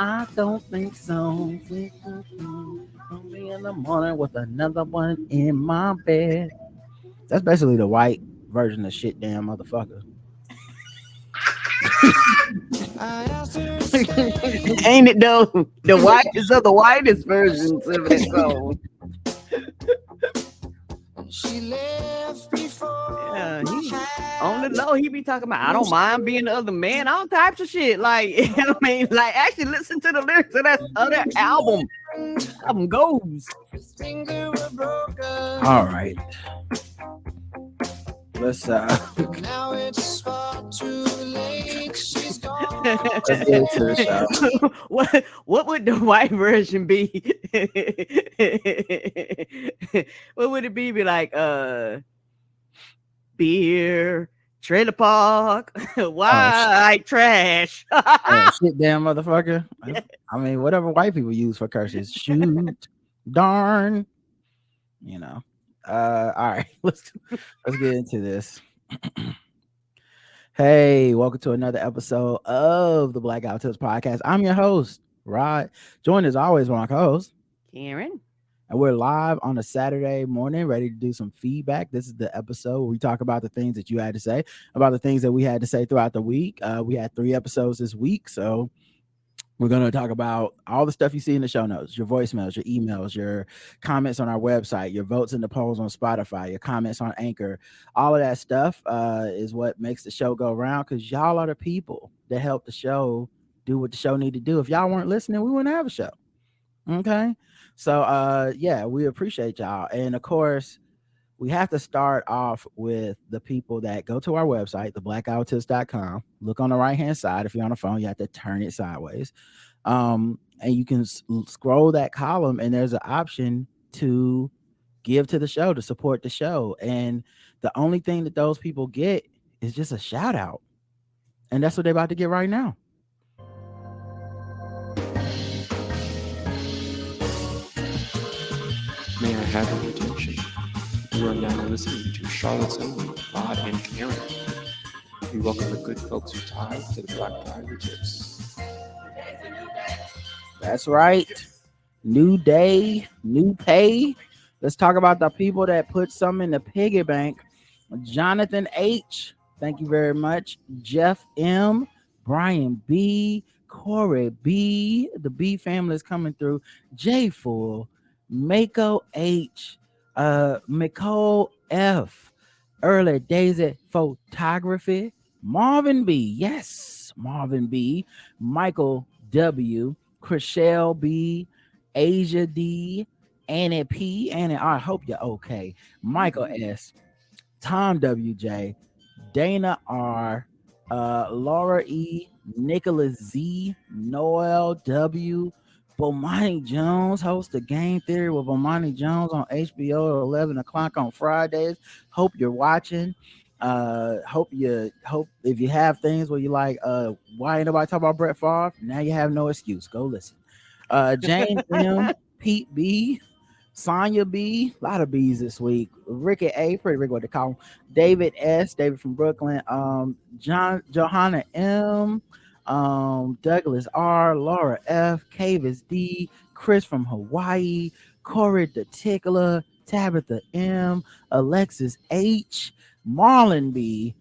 I don't think so. I'll be in the morning with another one in my bed. That's basically the white version of shit damn motherfucker. Ain't it though? The whitest of the whitest versions of that song. She left before. Yeah, he on the low, he be talking about I don't mind being the other man, all types of shit. Like, I mean, like actually listen to the lyrics of that other album. Album goes. Finger were broken. All right. Let's Now it's far too late. She's gone. let's get into the show. What would the white version be? What would it be? Be like beer, trailer park, white trash. Shit damn motherfucker. I mean, whatever white people use for curses. Shoot, darn. You know. All right, let's get into this. Hey, welcome to another episode of the Blackout Tips Podcast. I'm your host, Rod. Joined as always by my co-host, Karen. and we're live on a Saturday morning, ready to do some feedback. This is the episode where we talk about the things that you had to say, about the things that we had to say throughout the week. We had 3 episodes this week, so we're going to talk about all the stuff you see in the show notes, your voicemails, your emails, your comments on our website, your votes in the polls on Spotify, your comments on Anchor. All of that stuff is what makes the show go around, because y'all are the people that help the show do what the show need to do. If y'all weren't listening, we wouldn't have a show. Okay? So, yeah, we appreciate y'all. And, of course, we have to start off with the people that go to our website, theblackouttips.com. Look on the right-hand side. If you're on a phone, you have to turn it sideways. And you can scroll that column, and there's an option to give to the show, to support the show. And the only thing that those people get is just a shout out. And that's what they're about to get right now. May I have your attention? You are now listening to Charlotte's Own, Rod and Karen. We welcome the good folks who tie to the Black Tiger Tips. That's right. New day, new pay. Let's talk about the people that put some in the piggy bank. Jonathan H. Thank you very much. Jeff M. Brian B. Corey B. The B family is coming through. J Full. Mako H. Nicole F. Early Daisy Photography. Marvin B. Yes, Marvin B. Michael W. Chriselle B. Asia D. Annie P. Annie, I hope you're okay. Michael S. Tom WJ. Dana R. Laura E. Nicholas Z. Noel W. Bomani Jones hosts the Game Theory with Bomani Jones on HBO at 11 o'clock on Fridays. Hope you're watching. Hope if you have things where you like, why ain't nobody talk about Brett Favre? Now you have no excuse. Go listen. Jane M, Pete B, Sonia B, a lot of B's this week. Ricky A, pretty Ricky what they call him. David S, David from Brooklyn. Johanna M, Douglas R, Laura F, Cavis D, Chris from Hawaii, Corey the Tickler, Tabitha M, Alexis H, Marlon B,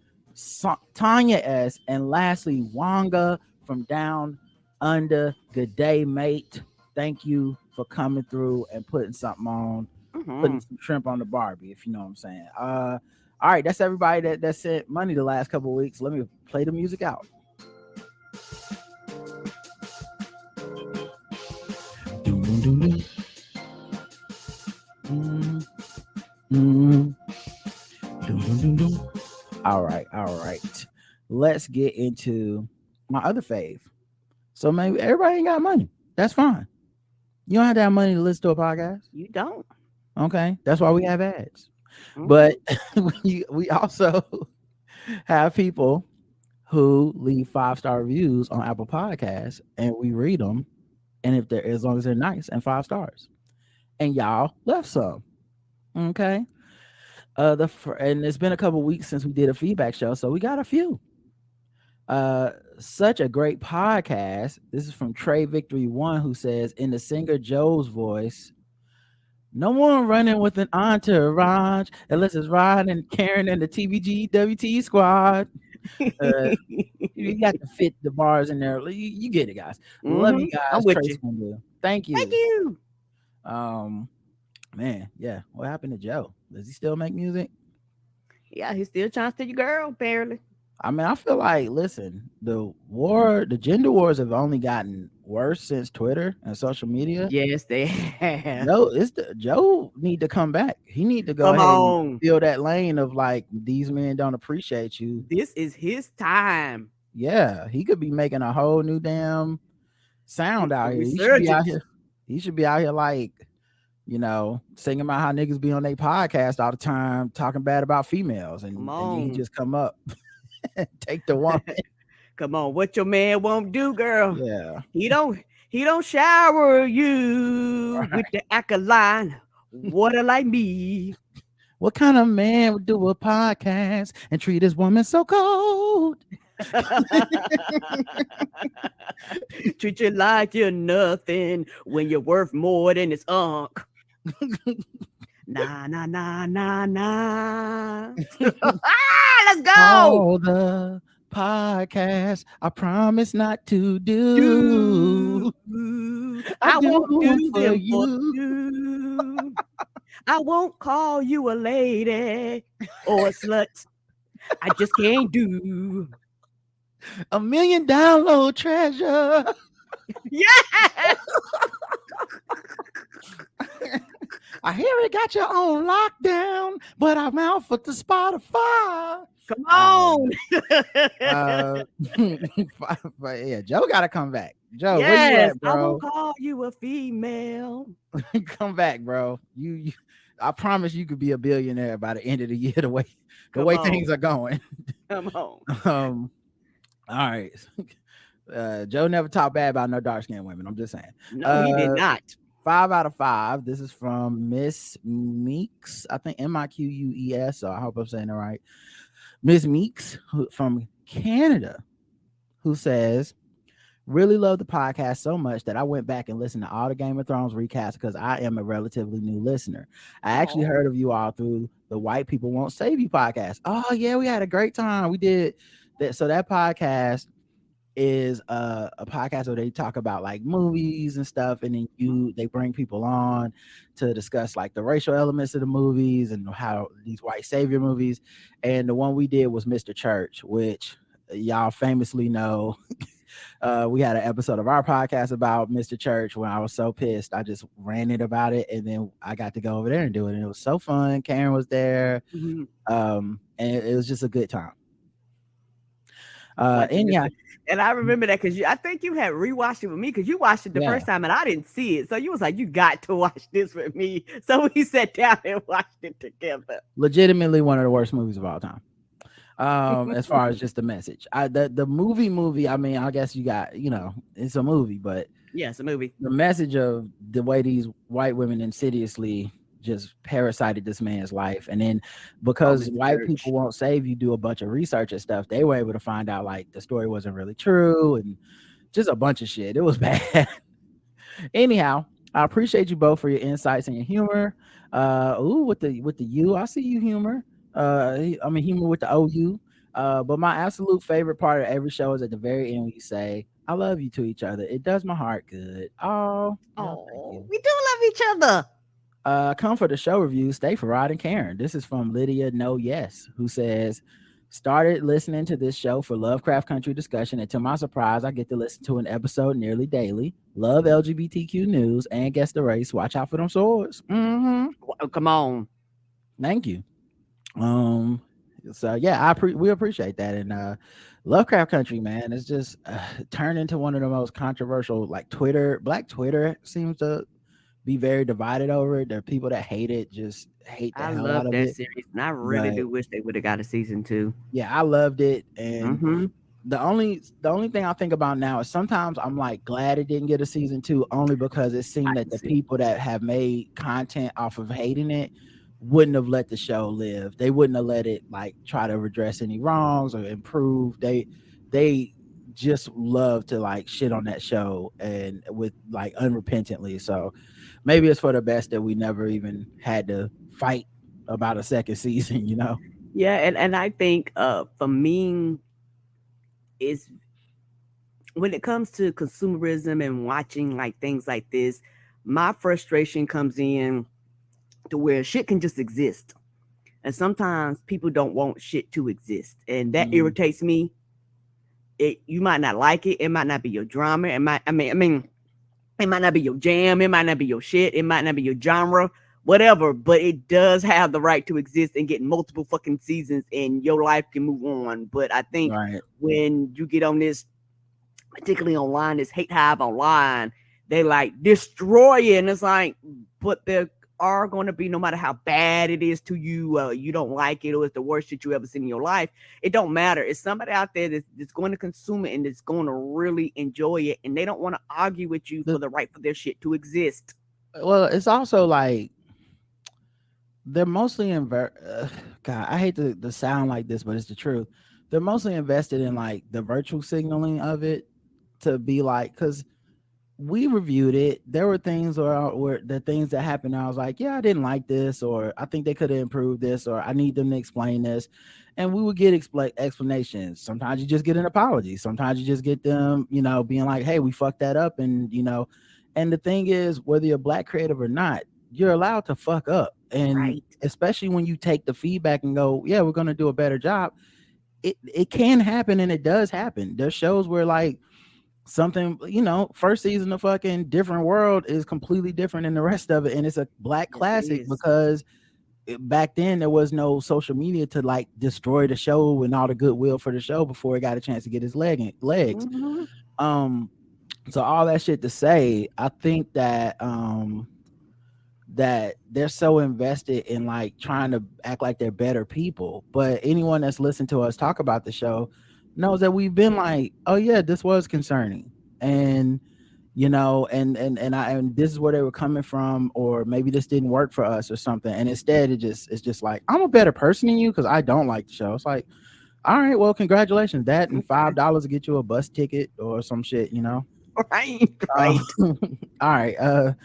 Tanya S, and lastly Wanga from Down Under. Good day, mate. Thank you for coming through and putting something on, putting some shrimp on the Barbie, if you know what I'm saying. All right, that's everybody that sent money the last couple of weeks. Let me play the music out. All right. Let's get into my other fave. So maybe everybody ain't got money. That's fine. You don't have to have money to listen to a podcast. You don't. Okay, that's why we have ads. But we also have people who leave 5-star reviews on Apple Podcasts, and we read them. And if they're, as long as they're nice and 5 stars, and y'all left some. Okay. And it's been a couple weeks since we did a feedback show, so we got a few. Uh, Such a great podcast. This is from Trey Victory One, who says, in the singer Joe's voice, no one running with an entourage unless it's Ryan and Karen and the TBGWT squad. Uh, you got to fit the bars in there. You get it, guys. Love you I'm guys. with Trace you. Windu. Thank Thank you. you. Um, man, yeah. What happened to Joe? Does he still make music? Yeah, he's still trying to steal your girl, apparently. I mean, I feel like, listen, the gender wars have only gotten worse since Twitter and social media. Yes, they have. Joe need to come back. He need to go Come ahead and on. fill that lane of like, these men don't appreciate you. This is his time. Yeah, he could be making a whole new damn sound out here. He should be out Resurgence. here. He should be out here like, singing about how niggas be on their podcast all the time, talking bad about females, and Come then he on. just come up, and take the woman. Come on. What your man won't do, girl. Yeah, He don't shower you right. with the alkaline water like me. What kind of man would do a podcast and treat his woman so cold? Treat you like you're nothing when you're worth more than his unk. Nah, nah, nah, nah, nah. Let's go. All the podcast I promise not to do. I do won't do for them for you. you. I won't call you a lady or a slut. I just can't do. $1 million download treasure. Yeah. I hear it got you on lockdown, but I'm out for the Spotify. Come on. But yeah, Joe got to come back. Joe, where you Yes, at, I won't bro? call you a female. Come back, bro. You, I promise you could be a billionaire by the end of the year. The way Come on. things are going. Come on. All right. Joe never talked bad about no dark skinned women. I'm just saying. No, he did not. 5 out of 5. This is from Miss Meeks. I think Miqueus. So I hope I'm saying it right. Miss Meeks from Canada, who says, really love the podcast so much that I went back and listened to all the Game of Thrones recasts because I am a relatively new listener. I actually heard of you all through the White People Won't Save You podcast. Oh yeah, we had a great time. We did that. So that podcast is a podcast where they talk about like movies and stuff, and then they bring people on to discuss like the racial elements of the movies and how these white savior movies. And the one we did was Mr. Church, which y'all famously know. We had an episode of our podcast about Mr. Church when I was so pissed. I just ranted about it, and then I got to go over there and do it, and it was so fun. Karen was there, and it was just a good time. And yeah, and I remember that because I think you had rewatched it with me because you watched it the first time and I didn't see it. So you was like, you got to watch this with me. So we sat down and watched it together. Legitimately one of the worst movies of all time. As far as just the message, the movie. I mean, I guess you got, it's a movie, but yeah, it's a movie. The message of the way these white women insidiously just parasited this man's life, and then because white people won't save you, do a bunch of research and stuff, they were able to find out like the story wasn't really true and just a bunch of shit. It was bad. Anyhow, I appreciate you both for your insights and your humor. With the U, I see you humor. I mean humor with the OU. But my absolute favorite part of every show is at the very end when you say, I love you to each other. It does my heart good. Oh, we do love each other. Come for the show review. Stay for Rod and Karen. This is from Lydia No Yes, who says, started listening to this show for Lovecraft Country discussion, and to my surprise, I get to listen to an episode nearly daily. Love LGBTQ news and guess the race. Watch out for them swords. Mm-hmm. Come on. Thank you. So yeah, we appreciate that. And Lovecraft Country, man, it's just turned into one of the most controversial, like Black Twitter seems to be very divided over it. There are people that hate it, just hate the hell out of it. I love that series, and I really do wish they would have got a season 2. Yeah, I loved it, and the only thing I think about now is sometimes I'm like glad it didn't get a season 2, only because it seemed that the people that have made content off of hating it wouldn't have let the show live. They wouldn't have let it like try to redress any wrongs or improve. they just love to like shit on that show and with like unrepentantly. So maybe it's for the best that we never even had to fight about a second season, you know? Yeah, and I think for me is when it comes to consumerism and watching like things like this, my frustration comes in to where shit can just exist. And sometimes people don't want shit to exist. And that Mm, irritates me. You might not like it. It might not be your drama. I mean, it might not be your jam. It might not be your shit. It might not be your genre, whatever. But it does have the right to exist and get multiple fucking seasons, and your life can move on. But I think right. when you get on this, particularly online, this hate hive online, they like destroy it, and it's like, but there are going to be, no matter how bad it is to you, you don't like it, or it's the worst shit you ever seen in your life. It don't matter. It's somebody out there that's going to consume it and that's going to really enjoy it, and they don't want to argue with you for The, the right for their shit to exist. well, it's also like they're mostly God, I hate to sound like this, but it's the truth. They're mostly invested in like the virtual signaling of it to be like, because we reviewed it. There were things where the things that happened, I was like, yeah, I didn't like this, or I think they could have improved this, or I need them to explain this. And we would get explanations. Sometimes you just get an apology. Sometimes you just get them, you know, being like, hey, we fucked that up. And, you know, and the thing is, whether you're black creative or not, you're allowed to fuck up. And Right. especially when you take the feedback and go, yeah, we're going to do a better job. It can happen, and it does happen. There's shows where like something, you know, first season of fucking Different World is completely different than the rest of it, and it's a black Yes, it classic is. because back then there was no social media to like destroy the show and all the goodwill for the show before it got a chance to get his legs. Mhm. um so all that shit to say, I think that they're so invested in like trying to act like they're better people. But anyone that's listened to us talk about the show knows that we've been like, oh yeah, this was concerning. And you know, and this is where they were coming from, or maybe this didn't work for us or something. And instead it's just like, I'm a better person than you because I don't like the show. It's like, all right, well, congratulations. That and $5 to get you a bus ticket or some shit, you know. Right, uh, right. all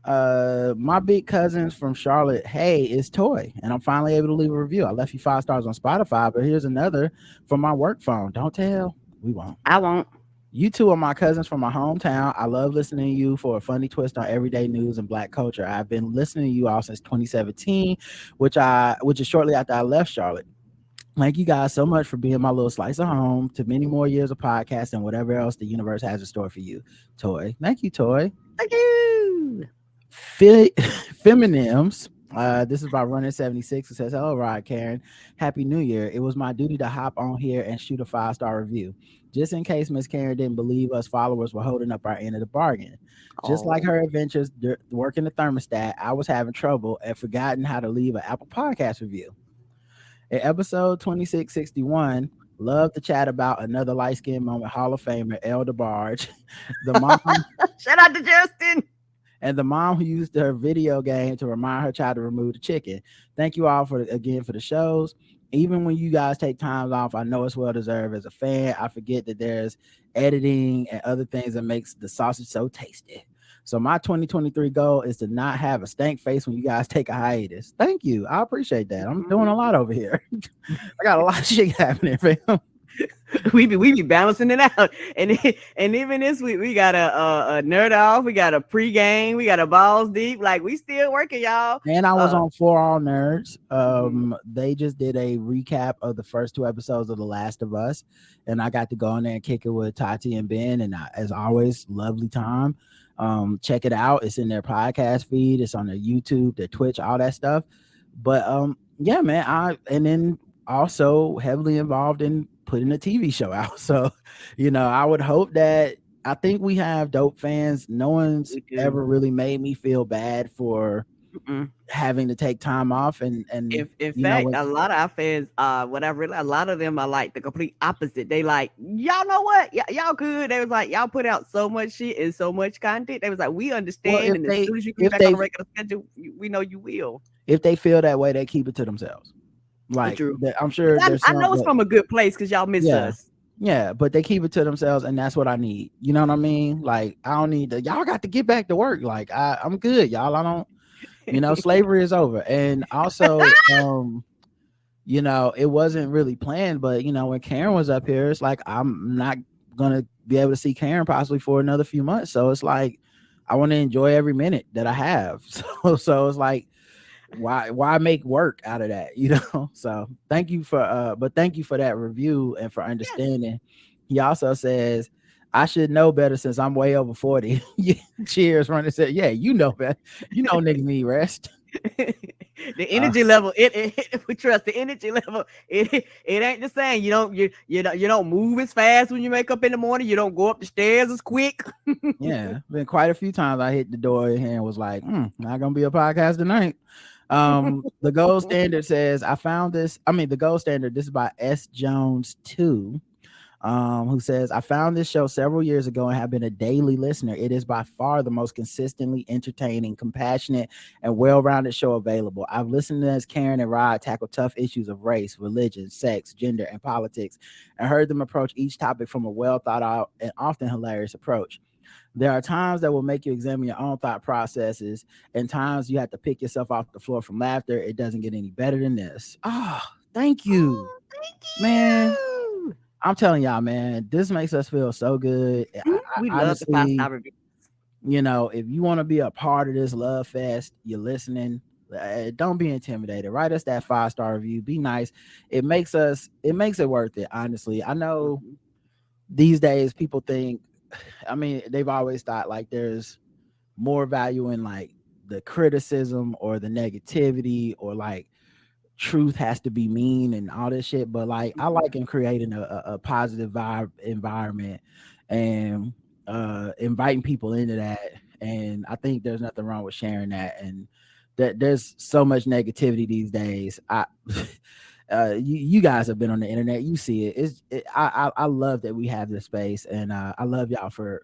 right. My big cousins from Charlotte, hey, it's Toy, and I'm finally able to leave a review. I left you 5 stars on Spotify, but here's another from my work phone. Don't tell. We won't. I won't. You two are my cousins from my hometown. I love listening to you for a funny twist on everyday news and black culture. I've been listening to you all since 2017, which is shortly after I left Charlotte. Thank you guys so much for being my little slice of home to many more years of podcast and whatever else the universe has in store for you. Toy. Thank you, Toy. Thank you. Feminims. This is by Running 76. It says, hello, Rod Karen. Happy New Year. It was my duty to hop on here and shoot a 5-star review. Just in case Miss Karen didn't believe us followers were holding up our end of the bargain. Just like Oh. her adventures working the thermostat, I was having trouble and forgotten how to leave an Apple Podcast review. In episode 2661, love to chat about another light skinned moment, Hall of Famer El DeBarge, the mom Shout out to Justin. and the mom who used her video game to remind her child to remove the chicken. Thank you all for the shows. Even when you guys take times off, I know it's well deserved. As a fan, I forget that there's editing and other things that makes the sausage so tasty. So my 2023 goal is to not have a stank face when you guys take a hiatus. Thank you. I appreciate that. I'm doing a lot over here. I got a lot of shit happening, fam. we be balancing it out, and even this week we got a nerd off, we got a pregame, we got a balls deep. Like, we still working, y'all. And I was on For All Nerds. Mhm. They just did a recap of the first 2 episodes of The Last of Us, and I got to go in there and kick it with Tati and Ben, and as always, lovely time. Check it out. It's in their podcast feed. It's on their YouTube, their Twitch, all that stuff. But yeah, man. And then also heavily involved in putting a TV show out. So, you know, I would hope that I think we have dope fans. No one's ever really made me feel bad for having to take time off. And in you know fact, what? a lot of our fans, what I realized, a lot of them are like the complete opposite. They like, y'all know what? Y'all good. They was like, y'all put out so much shit and so much content. They was like, we Well, understand. And as soon as you get back on the regular schedule, we know you will. if they feel that way, they keep it to themselves. Like, True. I'm sure there's I know some it's from a good place because y'all miss us. Yeah, but they keep it to themselves, and that's what I need. You know what I mean? Like, I don't need to, y'all got to get back to work. Like, I'm good, y'all. I don't, slavery is over. And also, it wasn't really planned, but when Karen was up here, it's like I'm not gonna be able to see Karen possibly for another few months. So it's like I want to enjoy every minute that I have. So it's like why make work out of that, So thank you for that review and for Yes. understanding. He also says I should know better since I'm way over 40. Cheers, Ronnie said, yeah, better. Niggas need rest. The energy level, we trust the energy level. It ain't the same. You don't move as fast when you wake up in the morning. You don't go up the stairs as quick. Yeah, been quite a few times I hit the door and was like, not gonna be a podcast tonight. The gold standard says I found this. I mean, the gold standard. This is by S Jones 2. Who says, I found this show several years ago and have been a daily listener. It is by far the most consistently entertaining, compassionate, and well-rounded show available. I've listened to as Karen and Rod tackle tough issues of race, religion, sex, gender, and politics, and heard them approach each topic from a well-thought-out and often hilarious approach. There are times that will make you examine your own thought processes, and times you have to pick yourself off the floor from laughter. It doesn't get any better than this. Oh, thank you, Oh, thank man. you. I'm telling y'all, man, this makes us feel so good. We I love the honestly, 5-star review. if you want to be a part of this love fest, you're listening. Don't be intimidated. Write us that 5-star review. Be nice. It makes it worth it. Honestly, I know these days people think, I mean, they've always thought like there's more value in like the criticism or the negativity or like truth has to be mean and all this shit, but like I like in creating a positive vibe environment and inviting people into that. And I think there's nothing wrong with sharing that. And that there's so much negativity these days. You guys have been on the internet, you see it. I love that we have this space, and I love y'all for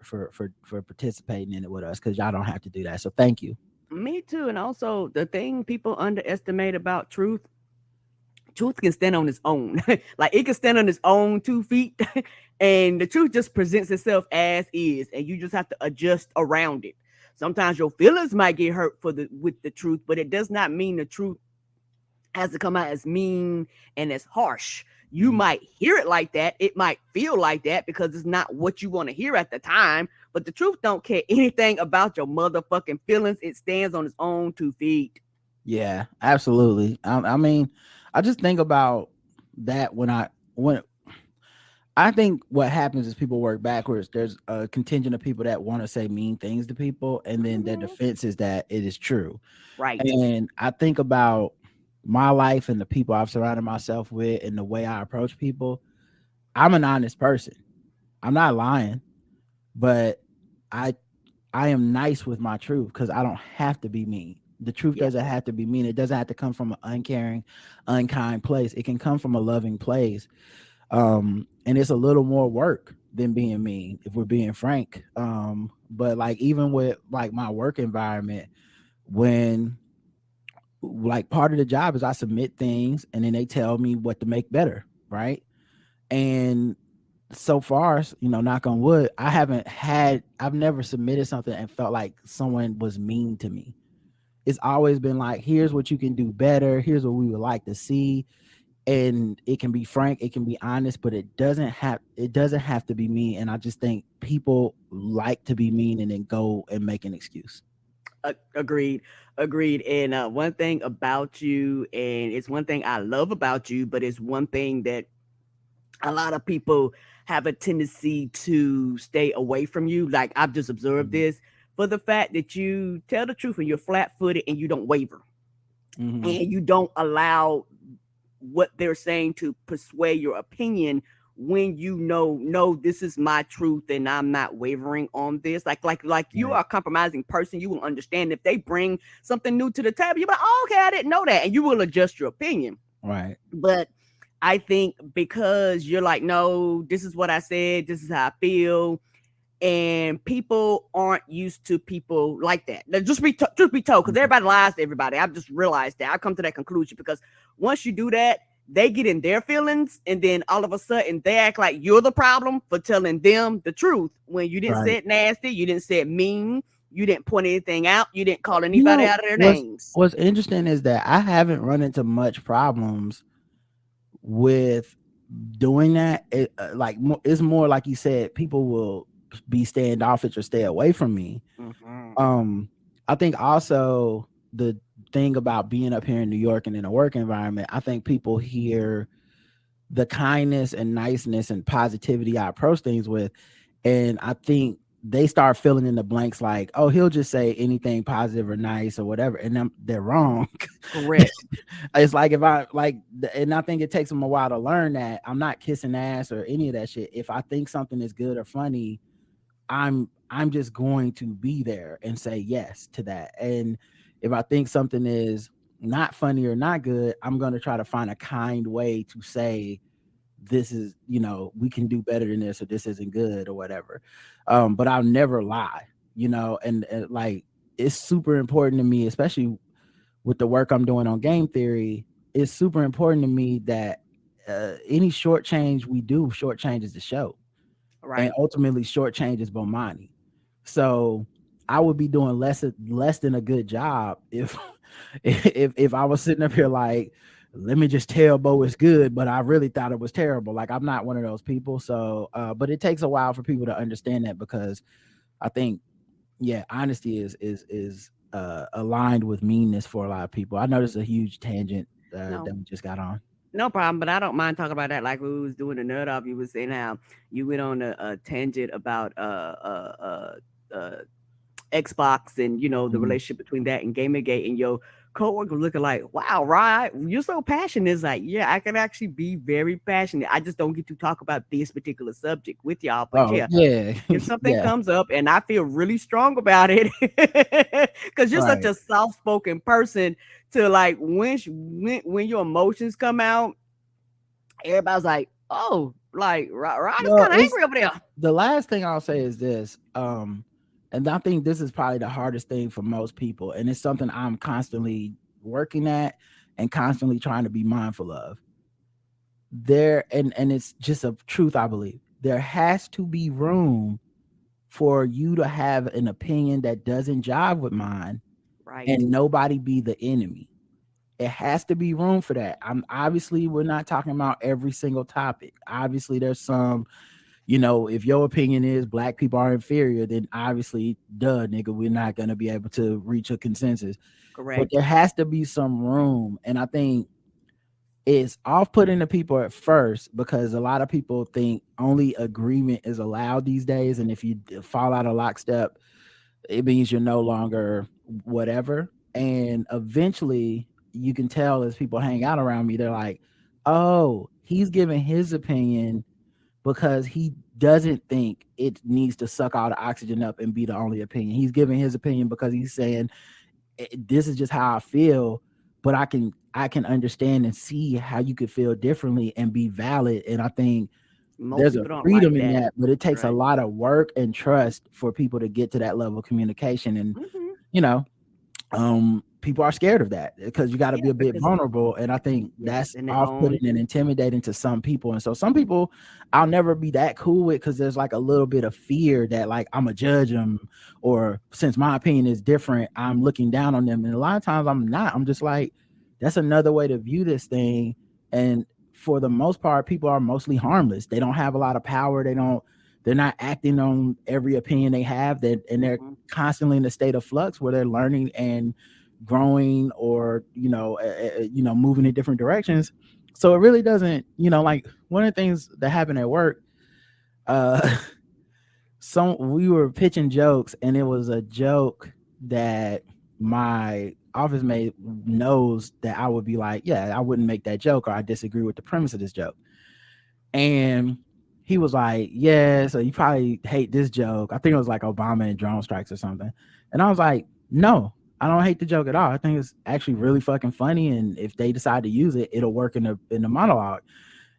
participating in it with us, because y'all don't have to do that. So thank you. Me too. And also, the thing people underestimate about truth can stand on its own. Like, it can stand on its own 2 feet, and the truth just presents itself as is, and you just have to adjust around it. Sometimes your feelings might get hurt with the truth, but it does not mean the truth has to come out as mean and as harsh. You might hear it like that. It might feel like that because it's not what you want to hear at the time. But the truth don't care anything about your motherfucking feelings. It stands on its own 2 feet. Yeah, absolutely. I mean, I just think about that when I think what happens is people work backwards. There's a contingent of people that want to say mean things to people, and then their defense is that it is true. Right. And I think about my life and the people I've surrounded myself with and the way I approach people. I'm an honest person. I'm not lying, but I am nice with my truth because I don't have to be mean. The truth doesn't have to be mean. It doesn't have to come from an uncaring, unkind place. It can come from a loving place. And it's a little more work than being mean, if we're being frank. But like, even with like my work environment, when like part of the job is I submit things and then they tell me what to make better, right? And so far, knock on wood, I've never submitted something and felt like someone was mean to me. It's always been like, here's what you can do better, here's what we would like to see. And it can be frank, it can be honest, but it doesn't have to be mean. And I just think people like to be mean and then go and make an excuse. Agreed. And one thing about you, and it's one thing I love about you, but it's one thing that a lot of people have a tendency to stay away from you. Like, I've just observed this, for the fact that you tell the truth and you're flat-footed and you don't waver. And you don't allow what they're saying to persuade your opinion, when no, this is my truth and I'm not wavering on this. Like you are a compromising person. You will understand if they bring something new to the table. You're like, oh, okay, I didn't know that. And you will adjust your opinion. Right. But I think because you're like, no, this is what I said, this is how I feel. And people aren't used to people like that. Just be told, because everybody lies to everybody. I've just realized that. I've come to that conclusion because once you do that, they get in their feelings, and then all of a sudden they act like you're the problem for telling them the truth when you didn't say Right. it nasty, you didn't say it mean, you didn't point anything out, you didn't call You anybody know out of their what's names. what's interesting is that I haven't run into much problems with doing that. It's more like you said, people will be standoffish or stay away from me. Mhm. Um, I think also the thing about being up here in New York and in a work environment, I think people hear the kindness and niceness and positivity I approach things with, and I think they start filling in the blanks like, oh, he'll just say anything positive or nice or whatever, and they're wrong. Correct. It's like if I like, and I think it takes them a while to learn that I'm not kissing ass or any of that shit. If I think something is good or funny, I'm just going to be there and say yes to that. And if I think something is not funny or not good, I'm going to try to find a kind way to say this is, we can do better than this, or this isn't good or whatever. But I'll never lie, and like, it's super important to me, especially with the work I'm doing on game theory. It's super important to me that any short change we do shortchanges the show, and Right. ultimately shortchanges Bomani. So I would be doing less than a good job if if I was sitting up here like, let me just tell Bo it's good, but I really thought it was terrible. Like, I'm not one of those people. So but it takes a while for people to understand that, because I think, yeah, honesty is aligned with meanness for a lot of people. I know this is a huge tangent No, that we just got on. no problem. But I don't mind talking about that. Like we was doing a nerd off, you was saying how you went on a tangent about Xbox and the Mhm. relationship between that and Gamergate, and your coworker looking like, wow, right, you're so passionate. It's like, yeah, I can actually be very passionate. I just don't get to talk about this particular subject with y'all. But Oh yeah, yeah. if something Yeah. comes up and I feel really strong about it, because you're such Right. a soft spoken person, to like when your emotions come out, everybody's like, oh, like Rod is Well, kind of it's angry over there. the last thing I'll say is this, and I think this is probably the hardest thing for most people, and it's something I'm constantly working at and constantly trying to be mindful of. And it's just a truth, I believe. There has to be room for you to have an opinion that doesn't jive with mine, Right. and nobody be the enemy. It has to be room for that. I'm obviously we're not talking about every single topic. Obviously, there's some, if your opinion is black people are inferior, then obviously, duh, nigga, we're not gonna be able to reach a consensus. But Correct. there has to be some room, and I think it's off-putting to people at first, because a lot of people think only agreement is allowed these days, and if you fall out of lockstep, it means you're no longer whatever. And eventually, you can tell as people hang out around me, they're like, "Oh, he's giving his opinion because he doesn't think it needs to suck all the oxygen up and be the only opinion. He's giving his opinion because he's saying this is just how I feel, but I can understand and see how you could feel differently and be valid." And I think Most there's a people don't like freedom in that. that, but it takes a Right. lot of work and trust for people to get to that level of communication. And Hmm. you know, people are scared of that because you got to Yeah, be a bit because vulnerable, and I think yes, that's in their own. off-putting and intimidating to some people. And so some people I'll never be that cool with, because there's like a little bit of fear that like I'm a judge them, or since my opinion is different, I'm looking down on them. And a lot of times I'm not. I'm just like, that's another way to view this thing. And for the most part, people are mostly harmless. They don't have a lot of power. They're not acting on every opinion they have, and they're Mhm. constantly in a state of flux where they're learning and growing, or moving in different directions. So it really doesn't, like, one of the things that happened at work, uh some we were pitching jokes, and it was a joke that my office mate knows that I would be like, yeah, I wouldn't make that joke, or I disagree with the premise of this joke. And he was like, yeah, so you probably hate this joke. I think it was like Obama and drone strikes or something. And I was like, no, I don't hate the joke at all. I think it's actually really fucking funny. And if they decide to use it, it'll work in the monologue.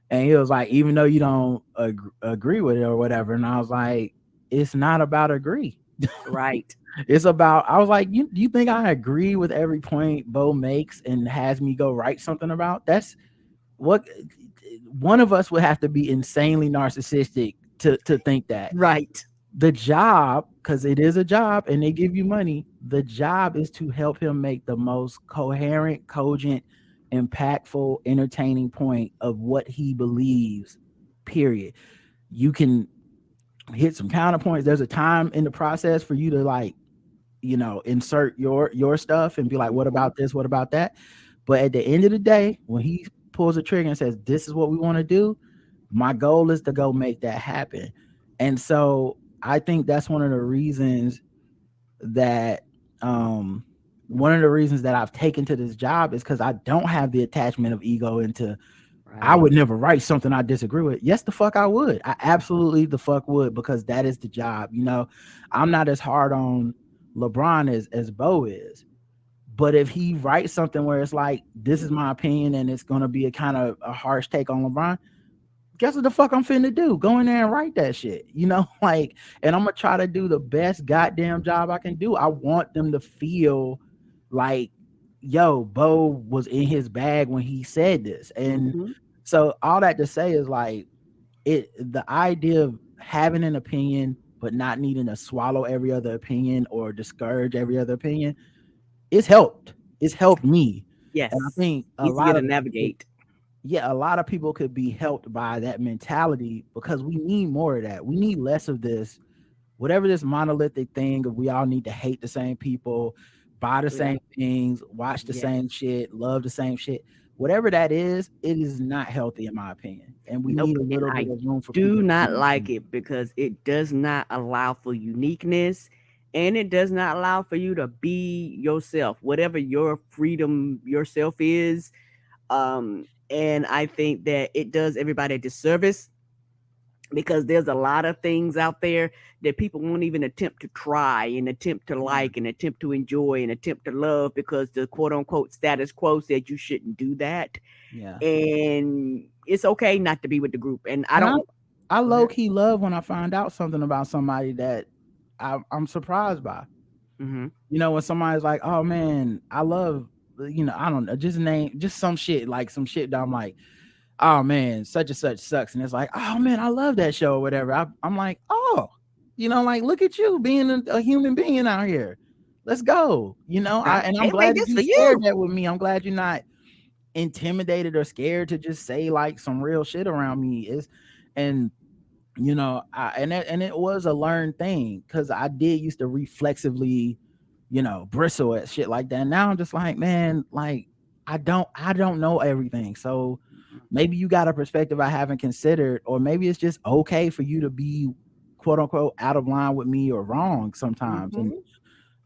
And he was like, even though you don't agree with it or whatever. And I was like, it's not about agree. Right. It's about, I was like, you think I agree with every point Bo makes and has me go write something about? what one of us would have to be insanely narcissistic to think that Right. the job, because it is a job and they give you money, the job is to help him make the most coherent, cogent, impactful, entertaining point of what he believes, period. You can hit some counterpoints. There's a time in the process for you to like, insert your stuff and be like, what Mhm. about this, what about that? But at the end of the day, when he pulls a trigger and says, this is what we want to do, my goal is to go make that happen. And so I think that's that um one of the reasons that I've taken to this job is because I don't have the attachment of ego into I Right. would never write something I disagree with. Yes, the fuck I would. I absolutely the fuck would, because that is the job. I'm not as hard on LeBron as Bo is. But if he writes something where it's like, this is my opinion and it's gonna be a kind of a harsh take on LeBron, guess what the fuck I'm finna do? Go in there and write that shit. Like, and I'm gonna try to do the best goddamn job I can do. I want them to feel like, yo, Bo was in his bag when he said this. And Mhm. so all that to say is like the idea of having an opinion but not needing to swallow every other opinion or discourage every other opinion, it's helped me. And I Yes. think a Easier lot to of people, navigate. yeah, a lot of people could be helped by that mentality, because we need more of that. We need less of this, whatever this monolithic thing of we all need to hate the same people, buy the We got same things, watch the yes. same shit, love the same shit. Whatever that is, it is not healthy in my opinion. And we need Nope. a And little bit I of room for do people to not be. like it because it does not allow for uniqueness and it does not allow for you to be yourself, whatever your freedom yourself is. And I think that it does everybody a disservice because there's a lot of things out there that people won't even attempt to try and attempt to Yeah, like and attempt to enjoy and attempt to love because the quote unquote status quo said you shouldn't do that. yeah. And it's okay not to be with the group. And I And I don't I go low ahead. key love when I find out something about somebody that I'm surprised by. Hmm. When somebody's like, "Oh man, I love," I don't know, just name just some shit, like some shit that I'm like, "Oh man, such and such sucks," and it's like, "Oh man, I love that show," or whatever. I'm like, "Oh, like look at you being a human being out here. Let's go." And I'm Hey man, glad that this you for shared you. that with me. I'm glad you're not intimidated or scared to just say like some real shit around me. And and it was a learned thing, because I did used to reflexively, bristle at shit like that. Now I'm just like, man, like I don't know everything. So maybe you got a perspective I haven't considered, or maybe it's just okay for you to be quote unquote out of line with me or wrong sometimes. And Hmm.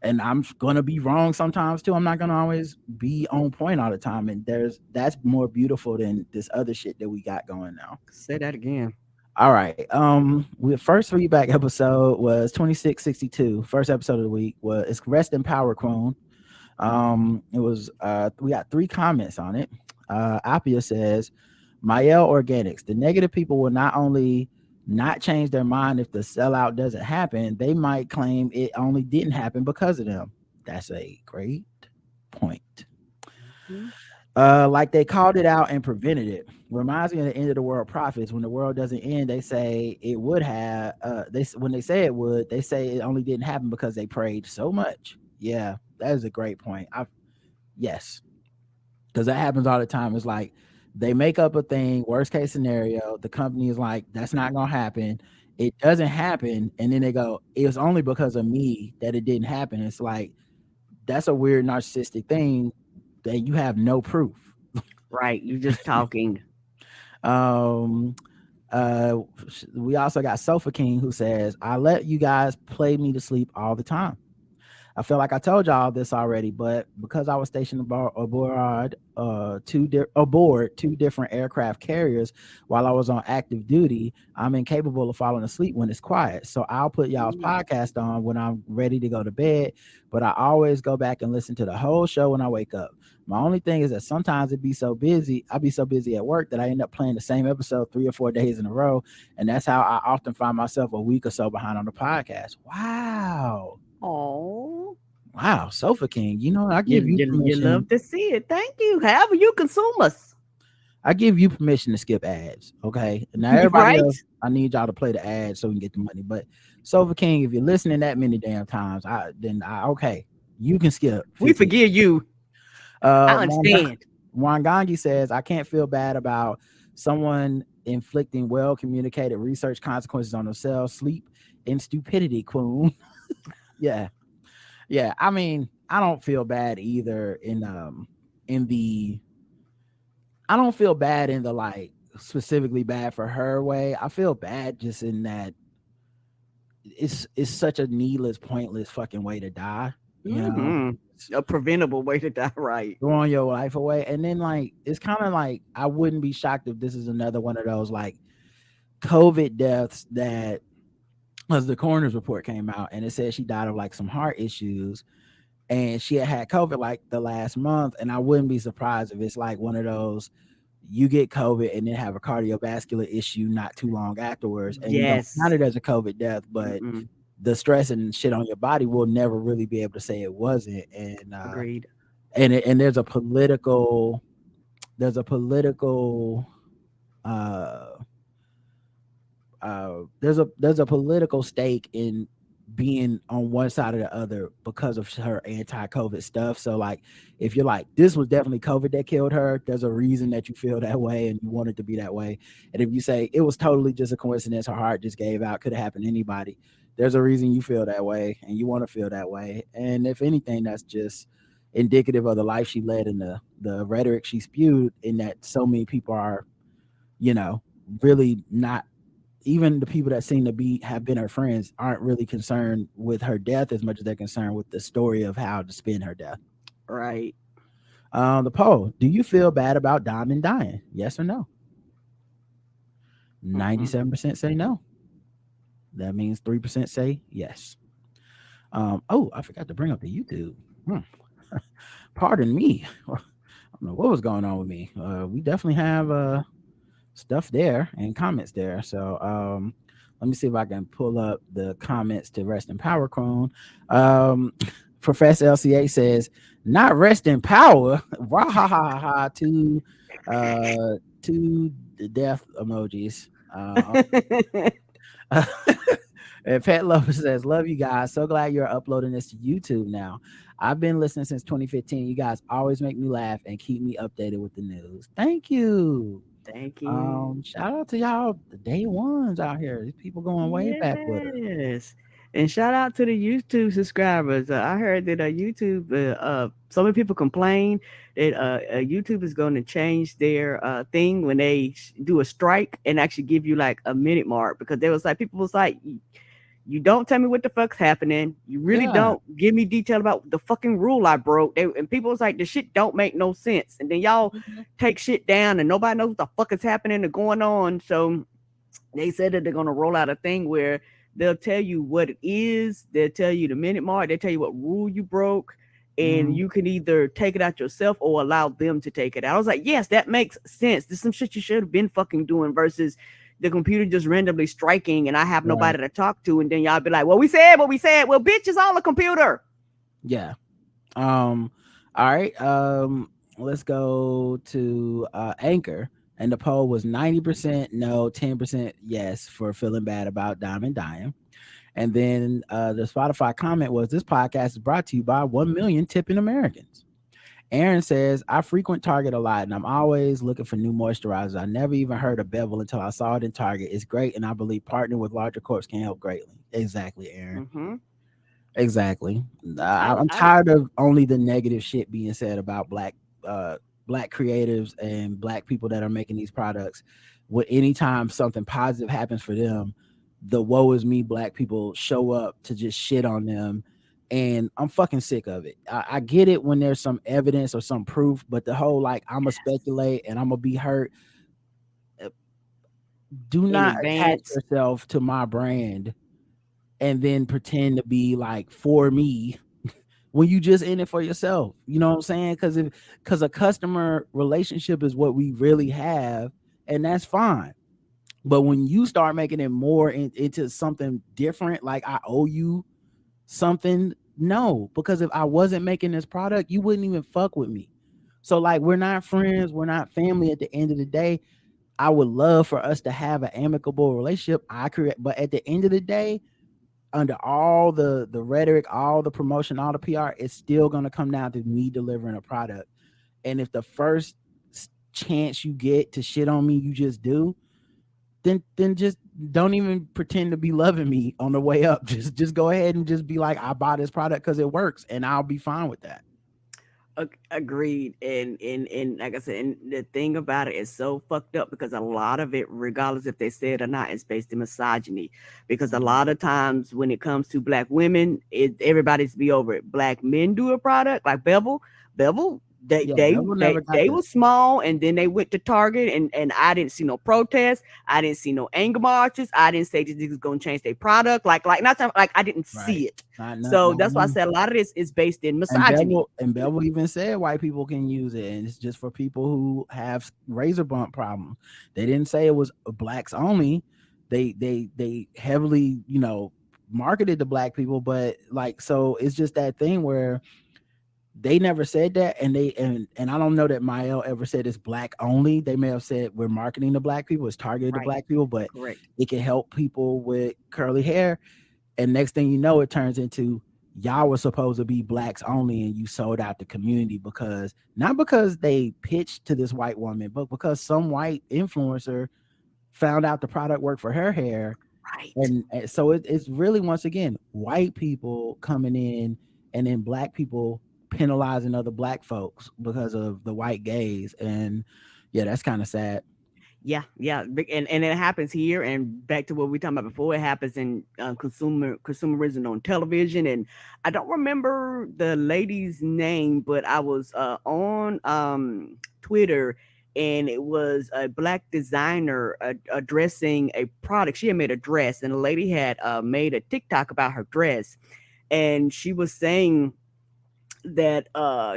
and I'm gonna be wrong sometimes too. I'm not gonna always be on point all the time. And that's more beautiful than this other shit that we got going now. Say that again. All right. The first feedback episode was 2662. First episode of the week was it's Rest in Power Queen. It was we got 3 comments on it. Appia says, Mael Organics, the negative people will not only not change their mind if the sellout doesn't happen, they might claim it only didn't happen because of them. That's a great point. Mhm. Like they called it out and prevented it. Reminds me of the end of the world prophets. When the world doesn't end, they say it would have. They when they say it would, they say it only didn't happen because they prayed so much. Yeah, that is a great point. Yes, because that happens all the time. It's like they make up a thing. Worst case scenario, the company is like, that's not gonna happen. It doesn't happen, and then they go, it was only because of me that it didn't happen. It's like that's a weird narcissistic thing that you have no proof. Right. You just talking. Um, uh, we also got Sofa King, who says, I let you guys play me to sleep all the time. I feel like I told y'all this already, but because I was stationed aboard 2 different aircraft carriers while I was on active duty, I'm incapable of falling asleep when it's quiet. So I'll put y'all's Mm. podcast on when I'm ready to go to bed, but I always go back and listen to the whole show when I wake up. My only thing is that sometimes I'd be so busy at work that I end up playing the same episode 3 or 4 days in a row. And that's how I often find myself a week or so behind on the podcast. Wow. Oh, Wow, Sofa King. I you, give you you permission. love to see it. Thank you. However you consume us. I give you permission to skip ads, okay? And now everybody Right? else, I need y'all to play the ads so we can get the money. But Silver King, if you're listening that many damn times, okay, you can skip We 15. forgive you. I Wanga- understand. Wangangi says, I can't feel bad about someone inflicting well communicated research consequences on themselves, sleep, and stupidity, Queen. Yeah. Yeah. I mean, I don't feel bad either in the I don't feel bad in the like specifically bad for her way. I feel bad just in that it's such a needless, pointless fucking way to die. You know, Hmm. A preventable way to die, right? throwing your life away. And then like it's kind of like I wouldn't be shocked if this is another one of those like COVID deaths that as the coroner's report came out and it said she died of like some heart issues and she had COVID like the last month. And I wouldn't be surprised if it's like one of those you get COVID and then have a cardiovascular issue not too long afterwards, and we don't count Yes. it as a COVID death, but Mm-mm. the stress and shit on your body will never really be able to say it wasn't. Agreed. And there's a political uh there's a political stake in being on one side or the other because of her anti-COVID stuff. So like if you're like this was definitely COVID that killed her, there's a reason that you feel that way and you want it to be that way. And if you say it was totally just a coincidence, her heart just gave out, could have happened to anybody, there's a reason you feel that way and you want to feel that way. And if anything, that's just indicative of the life she led and the rhetoric she spewed, in that so many people are, you know, really not, even the people that seem to be have been her friends aren't really concerned with her death as much as they're concerned with the story of how to spin her death. Right. The poll: do you feel bad about Diamond dying? Yes or no? Mm-mm. 97% say no. That means 3% say yes. Oh, I forgot to bring up the YouTube. Pardon me. I don't know what was going on with me. We definitely have stuff there and comments there. So let me see if I can pull up the comments to Rest in Power Crone. Professor LCA says, not rest in power. Wah ha ha ha ha, two death emojis. And Pet Lover says, love you guys. So glad you're uploading this to YouTube now. I've been listening since 2015. You guys always make me laugh and keep me updated with the news. Thank you. Thank you. Shout out to y'all, the day ones out here. These people going way back with her. Yes. And shout out to the YouTube subscribers. I heard that YouTube, so many people complain that YouTube is going to change their thing when they do a strike and actually give you like a minute mark, because there was like people was like, you don't tell me what the fuck's happening. You really Yeah. don't give me detail about the fucking rule I broke. And people was like, the shit don't make no sense. And then y'all take shit down and nobody knows what the fuck is happening or going on. So they said that they're going to roll out a thing where they'll tell you what it is, they'll tell you the minute mark, they'll tell you what rule you broke, and Mhm. you can either take it out yourself or allow them to take it out. I was like, yes, that makes sense. There's some shit you should have been fucking doing versus the computer just randomly striking and I have Right. nobody to talk to, and then y'all be like, well, we said what we said. Well, bitch, it's on the computer. Yeah. All right. Let's go to Anchor. And the poll was 90% no, 10% yes for feeling bad about Diamond dying. And then the Spotify comment was, this podcast is brought to you by 1 million tipping Americans. Aaron says, I frequent Target a lot and I'm always looking for new moisturizers. I never even heard of Bevel until I saw it in Target. It's great, and I believe partnering with larger corps can help greatly. Exactly, Aaron. Mm-hmm. Exactly. I, I'm I, tired of only the negative shit being said about black creatives and black people that are making these products. When anytime something positive happens for them, the woe is me black people show up to just shit on them. And I'm fucking sick of it. I get it when there's some evidence or some proof, but the whole like I'm gonna speculate and I'm gonna be hurt. Do in not attach advance. yourself to my brand and then pretend to be like for me when you just in it for yourself. You know what I'm saying? Because a customer relationship is what we really have, and that's fine. But when you start making it more into something different, like I owe you something, no. Because if I wasn't making this product, you wouldn't even fuck with me. So like we're not friends, we're not family at the end of the day. I would love for us to have an amicable relationship. But at the end of the day, under all the rhetoric, all the promotion, all the PR, it's still going to come down to me delivering a product. And if the first chance you get to shit on me, you just do, then just don't even pretend to be loving me on the way up. Just go ahead and just be like, I bought this product because it works, and I'll be fine with that. Agreed. And like I said, and the thing about it is so fucked up because a lot of it, regardless if they say it or not, is based in misogyny. Because a lot of times when it comes to black women, everybody's be over it. Black men do a product like Bevel, they Yeah, they Bevel they never got they the were small, and then they went to Target, and I didn't see no protests, I didn't see no anger marches, I didn't say these niggas gonna change their product, like not like I didn't right. see it. Not So not that's why I me. said a lot of this is based in And misogyny. Bevel even said white people can use it, and it's just for people who have razor bump problems. They didn't say it was blacks only. They heavily, marketed to black people, but like, so it's just that thing where they never said that, and I don't know that Mael ever said it's black only. They may have said we're marketing to black people, it's targeted to Right. black people, but Correct. it can help people with curly hair. And next thing you know, it turns into y'all were supposed to be blacks only, and you sold out the community because not because they pitched to this white woman, but because some white influencer found out the product worked for her hair. Right. And so it's really, once again, white people coming in, and then black people penalizing other black folks because of the white gaze. And yeah, that's kind of sad. Yeah, yeah, and it happens here. And back to what we talked about before, it happens in consumerism on television. And I don't remember the lady's name, but I was on Twitter, and it was a black designer addressing a product. She had made a dress, and a lady had made a TikTok about her dress, and she was saying that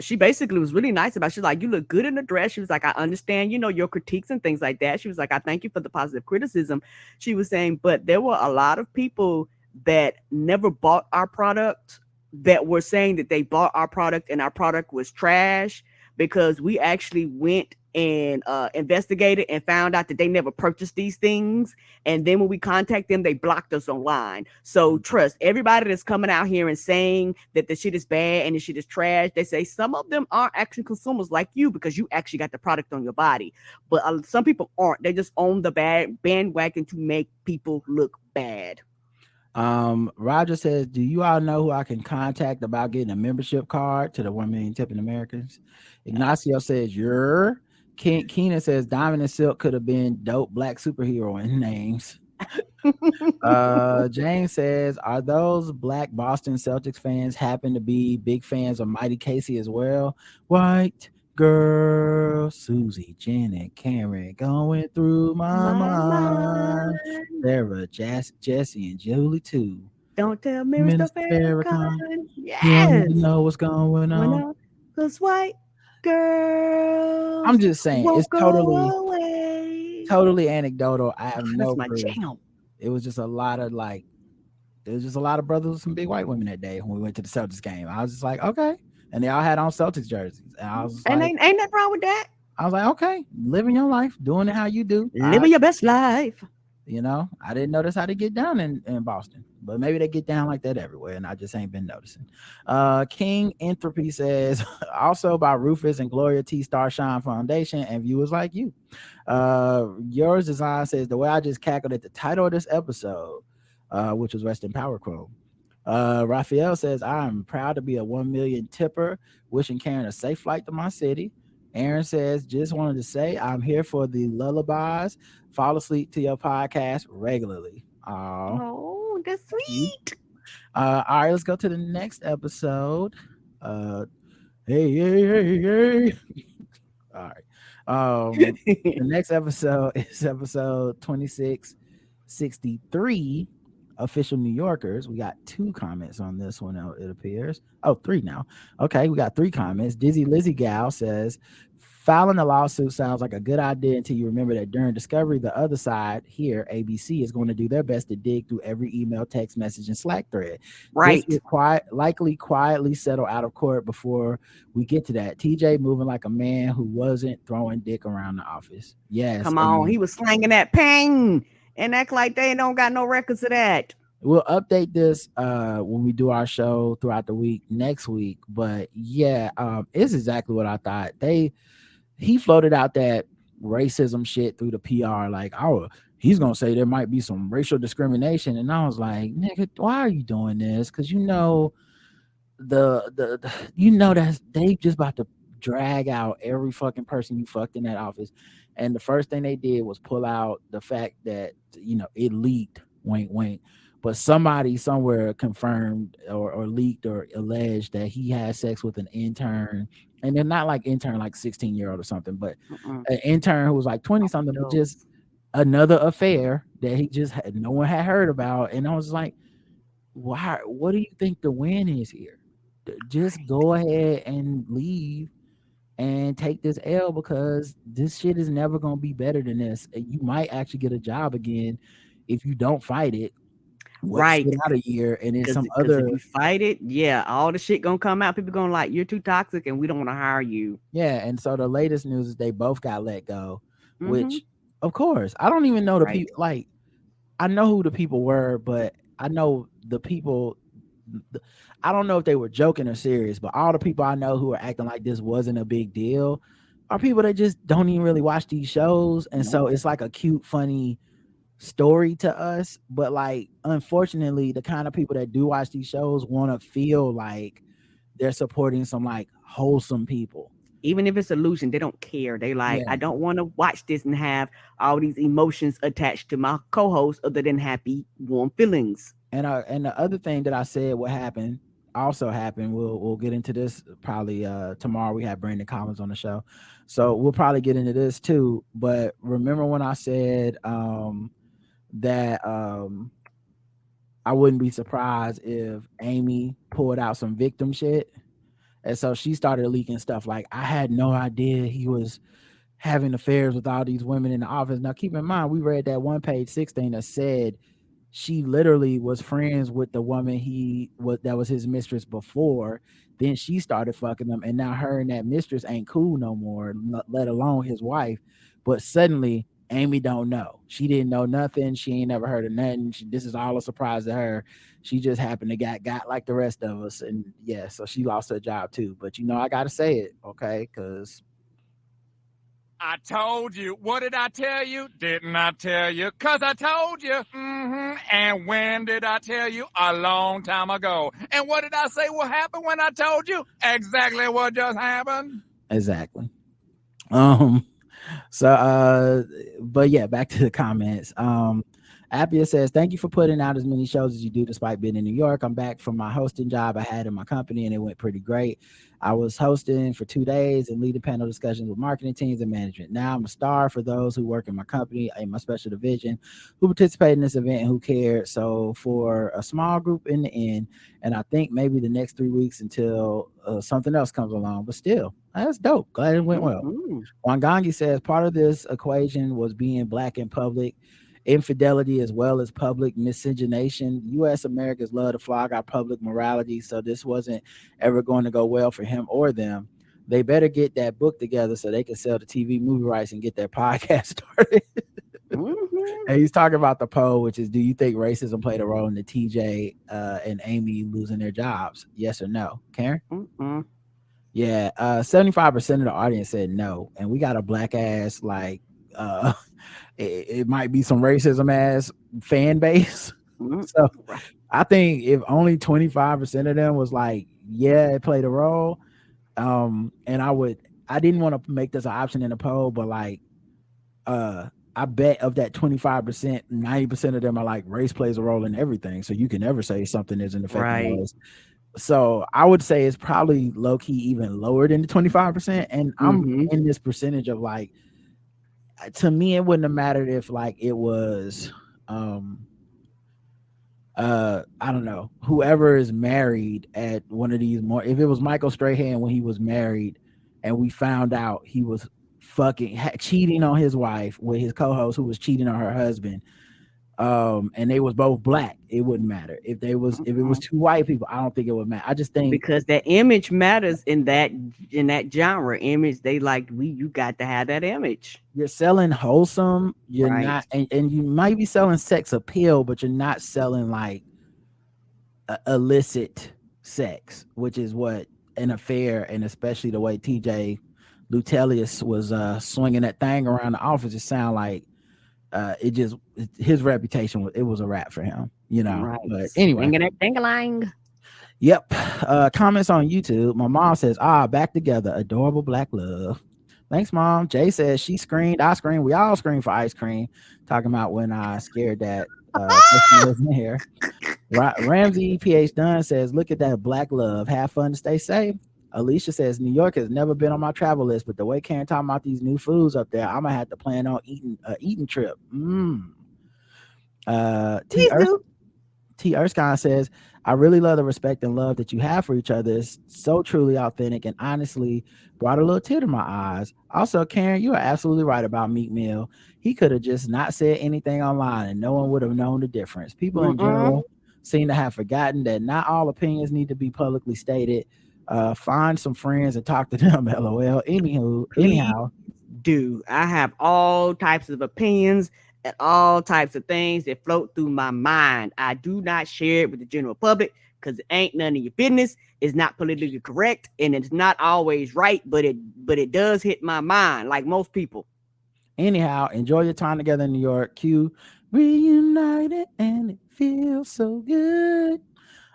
she basically was really nice about it. She's like, you look good in the dress. She was like, I understand, your critiques and things like that. She was like, I thank you for the positive criticism. She was saying, but there were a lot of people that never bought our product that were saying that they bought our product and our product was trash, because we actually went and investigated and found out that they never purchased these things. And then when we contact them, they blocked us online. So trust everybody that's coming out here and saying that the shit is bad and the shit is trash. They say some of them are actually consumers like you, because you actually got the product on your body. But some people aren't. They just own the bad bandwagon to make people look bad. Roger says, do you all know who I can contact about getting a membership card to the 1 million tipping Americans? Ignacio says, you're Keenan says Diamond and Silk could have been dope black superhero in names. James says, are those black Boston Celtics fans happen to be big fans of Mighty Casey as well? White girl, Susie, Jen, and Karen going through my My mind. mind. Sarah, Jesse, and Julie too. Don't tell me, Mr. Minister Farrakhan. Farrakhan, you don't need to Yes. know what's going When on. those white I'm girls just saying, won't it's go away. totally anecdotal. I have That's no my proof. jam. It was just a lot of like, there was just a lot of brothers with some big white women that day when we went to the Celtics game. I was just like, okay. And they all had on Celtics jerseys. And I was just And like, ain't nothing wrong with that. okay, living your life, doing it how you do. Living your best life. I didn't notice how they get down in Boston, but maybe they get down like that everywhere, and I just ain't been noticing. King Entropy says, also by Rufus and Gloria T. Starshine Foundation and viewers like you. Yours Design says, the way I just cackled at the title of this episode, which was Rest in Power Chrome. Raphael says, I'm proud to be a 1 million tipper, wishing Karen a safe flight to my city. Aaron says, just wanted to say I'm here for the lullabies. Fall asleep to your podcast regularly. Oh, that's sweet. All right, let's go to the next episode. Hey. All right. The next episode is episode 2663. Official New Yorkers. We got 2 comments on this one, it appears. Oh, 3 now. Okay, we got 3 comments. Dizzy Lizzie Gal says, Filing a lawsuit sounds like a good idea until you remember that during discovery, the other side here, ABC, is going to do their best to dig through every email, text message, and Slack thread. This Right. will likely quietly settle out of court before we get to that. TJ moving like a man who wasn't throwing dick around the office. Yes, Come on. and He was slanging that ping and act like they don't got no records of that. we'll update this when we do our show throughout the week next week. But yeah, it's exactly what I thought. He floated out that racism shit through the PR, like, oh, he's gonna say there might be some racial discrimination, and I was like, nigga, why are you doing this? Because you know you know that they just about to drag out every fucking person you fucked in that office, and the first thing they did was pull out the fact that it leaked, wink wink, but somebody somewhere confirmed or leaked or alleged that he had sex with an intern, and they're not like intern like 16-year-old or something, but Mm-mm. an intern who was like 20 something, but just Overdose. another affair that he just had no one had heard about. And I was like, why? What do you think the win is here? Just go ahead and leave and take this L, because this shit is never gonna be better than this. And you might actually get a job again if you don't fight it. Wait, sit Right. out a year, and then some Because if other you fight it, yeah, all the shit gonna come out. People gonna like, you're too toxic and we don't want to hire you. yeah. And so the latest news is they both got let go, Mm-hmm. which of course I don't even know the Right. people. Like, I know who the people were, but I know the people. I don't know if they were joking or serious, but all the people I know who are acting like this wasn't a big deal are people that just don't even really watch these shows. And so Nope. it's like a cute, funny story to us. But like, unfortunately, the kind of people that do watch these shows want to feel like they're supporting some like wholesome people. Even if it's illusion, they don't care. They like, Yeah. I don't want to watch this and have all these emotions attached to my co-host other than happy, warm feelings. And the other thing that I said what happened also happened. We'll get into this probably tomorrow. We have Brandon Collins on the show, so we'll probably get into this too. But remember when I said that I wouldn't be surprised if Amy pulled out some victim shit, and so she started leaking stuff like, I had no idea he was having affairs with all these women in the office. Now keep in mind, we read that one page 16 that said she literally was friends with the woman that was his mistress before. Then she started fucking him, and now her and that mistress ain't cool no more, let alone his wife. But suddenly Amy don't know. She didn't know nothing. She ain't never heard of nothing. This is all a surprise to her. She just happened to got like the rest of us, and yeah, so she lost her job too. But I gotta say it, okay? Because I told you. What did I tell you? Didn't I tell you? 'Cause I told you. And when did I tell you? A long time ago. And what did I say will happen when I told you? Exactly what just happened. exactly. Um. So but yeah, back to the comments. Appia says, thank you for putting out as many shows as you do despite being in New York. I'm back from my hosting job I had in my company, and it went pretty great. I was hosting for 2 days and leading panel discussions with marketing teams and management. Now I'm a star for those who work in my company, in my special division, who participate in this event and who cared. So for a small group in the end, and I think maybe the next 3 weeks until something else comes along, but still, that's dope. Glad it went well. Mm-hmm. Wangangi says part of this equation was being black in public, infidelity as well as public miscegenation. U.S. Americans love to flog our public morality, so this wasn't ever going to go well for him or them. They better get that book together so they can sell the TV movie rights and get their podcast started. Mm-hmm. And he's talking about the poll, which is, do you think racism played a role in the TJ and Amy losing their jobs? Yes or no? Karen? Mm-mm. Yeah, 75% of the audience said no, and we got a black ass like it might be some racism ass fan base. Mm-mm. So Right. I think if only 25% of them was like, yeah, it played a role, and I didn't want to make this an option in the poll, but like I bet of that 25%, 90% of them are like, race plays a role in everything, so you can never say something isn't affecting Right. us. So I would say it's probably low key even lower than the 25%. And I'm Mm-hmm. in this percentage of like, to me, it wouldn't have mattered if like it was I don't know, whoever is married at one of these more, if it was Michael Strahan when he was married and we found out he was fucking cheating on his wife with his co-host who was cheating on her husband. And they was both black, it wouldn't matter. If it was two white people, I don't think it would matter. I just think because that image matters in that genre. Image, they like you got to have that image. you're selling wholesome, you're Right. not, and you might be selling sex appeal, but you're not selling like illicit sex, which is what an affair, and especially the way TJ Lutelius was swinging that thing around the office, it sound like his reputation was a wrap for him, Right. But anyway, Swinging that ding-a-ling. yep. Comments on YouTube. My mom says, back together, adorable black love. Thanks, Mom. Jay says she screamed, I screamed, we all screamed for ice cream, talking about when I scared that person was in here. Ramsey PH Dunn says, look at that black love, have fun to stay safe. Alicia says, New York has never been on my travel list, but the way Karen talking about these new foods up there, I'm gonna have to plan on eating trip. T Erskine says, I really love the respect and love that you have for each other. It's so truly authentic and honestly brought a little tear to my eyes. Also, Karen, you are absolutely right about Meek Mill. He could have just not said anything online and no one would have known the difference. People in general seem to have forgotten that not all opinions need to be publicly stated. Find some friends and talk to them. LOL. Anyhow, do I have all types of opinions and all types of things that float through my mind. I do not share it with the general public because it ain't none of your business. It's not politically correct and it's not always right, but it does hit my mind like most people. Anyhow, enjoy your time together in New York. Q, reunited and it feels so good.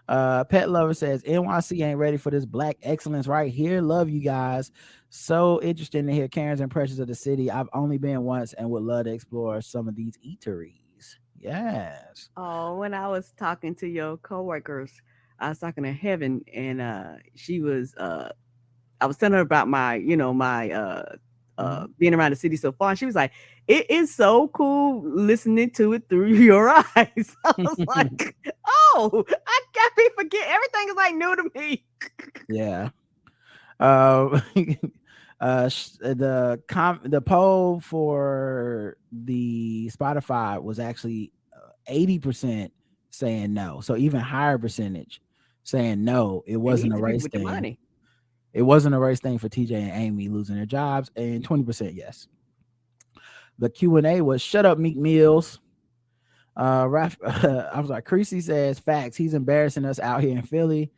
Pet Lover says NYC ain't ready for this black excellence right here. Love you guys. So interesting to hear Karen's impressions of the city. I've only been once and would love to explore some of these eateries. Yes. Oh, when I was talking to your coworkers, I was talking to Heaven, and she was I was telling her about my being around the city so far, and she was like, it is so cool listening to it through your eyes. I was like, oh, I can't forget, everything is like new to me. Yeah. The poll for the Spotify was actually 80% saying no, so even higher percentage saying no, it wasn't a race thing. It wasn't a race thing for TJ and Amy losing their jobs, and 20% yes. The Q&A was shut up, Meek Mills. I was like, Creasy says facts. He's embarrassing us out here in Philly.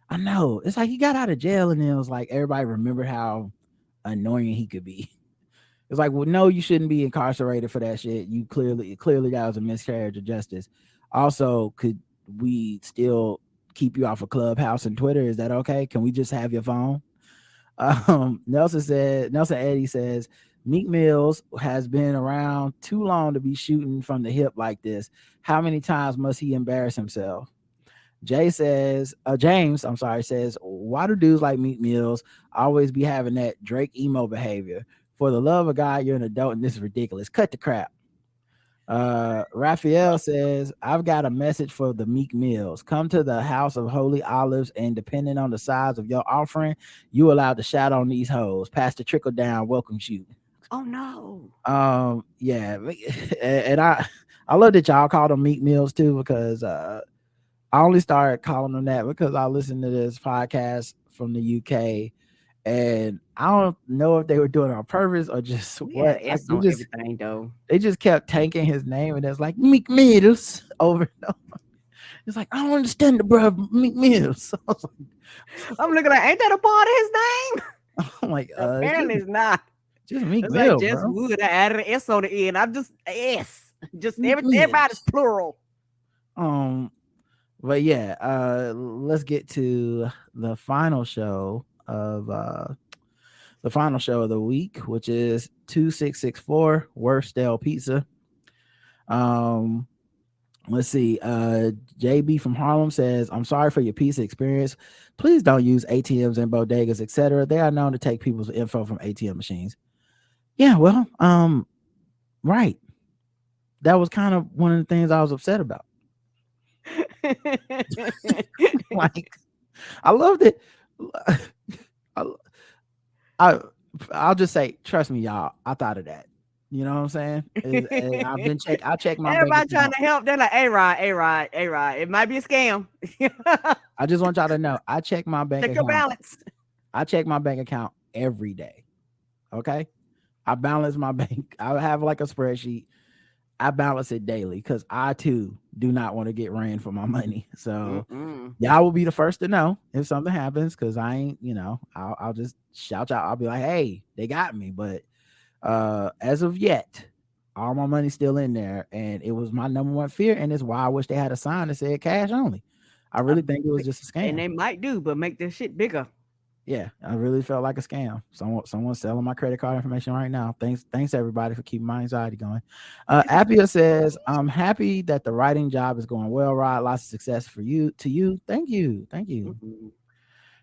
I know. It's like he got out of jail and it was like everybody remembered how annoying he could be. It's like, well, no, you shouldn't be incarcerated for that shit. You clearly that was a miscarriage of justice. Also, could we still keep you off of Clubhouse and Twitter? Is that okay? Can we just have your phone? Nelson Eddie says Meek Mills has been around too long to be shooting from the hip like this. How many times must he embarrass himself? James says, why do dudes like Meek Mills always be having that Drake emo behavior? For the love of God, you're an adult and this is ridiculous. Cut the crap. Raphael says, I've got a message for the Meek Mills. Come to the House of Holy Olives, and depending on the size of your offering, you allowed to shout on these hoes. Pastor Trickle Down welcomes you. Oh no. Yeah, and I love that y'all call them Meek Mills too, because I only started calling them that because I listened to this podcast from the UK, and I don't know if they were doing it on purpose or just what. It's on everything though. They just kept tanking his name, and it's like Meek Mills over and over. It's like, I don't understand the bro Meek Mills. I'm looking like, ain't that a part of his name? I'm like, apparently it's not. Just Meek it's Mills, like just bro. wood. I added an S on the end. I'm just S. Just everybody's plural. But yeah, let's get to the final show of the week, which is 2664 Worst Stale Pizza. Let's see. JB from Harlem says, I'm sorry for your pizza experience. Please don't use ATMs and bodegas, etc. They are known to take people's info from ATM machines. Yeah, well, right. That was kind of one of the things I was upset about. Like, I loved it. I I'll just say, trust me, y'all. I thought of that. You know what I'm saying? I've been check. I check my bank Everybody trying account. to help. They're like, A-Rod, A-Rod, A-Rod. It might be a scam. I just want y'all to know. I check my bank Check your account. balance. I check my bank account every day. Okay. I balance my bank. I have like a spreadsheet. I balance it daily because I too do not want to get ran for my money. So Mm-mm. y'all will be the first to know if something happens because I ain't, I'll just shout out. I'll be like, hey, they got me. But as of yet, all my money's still in there. And it was my number one fear. And it's why I wish they had a sign that said cash only. I really think it was just a And scam. they might do, but make this shit bigger. Yeah, I really felt like a scam. Someone's selling my credit card information right now. Thanks everybody for keeping my anxiety going. Appia says, I'm happy that the writing job is going well, Rod. Lots of success for you to you. Thank you. Thank you. Mm-mm.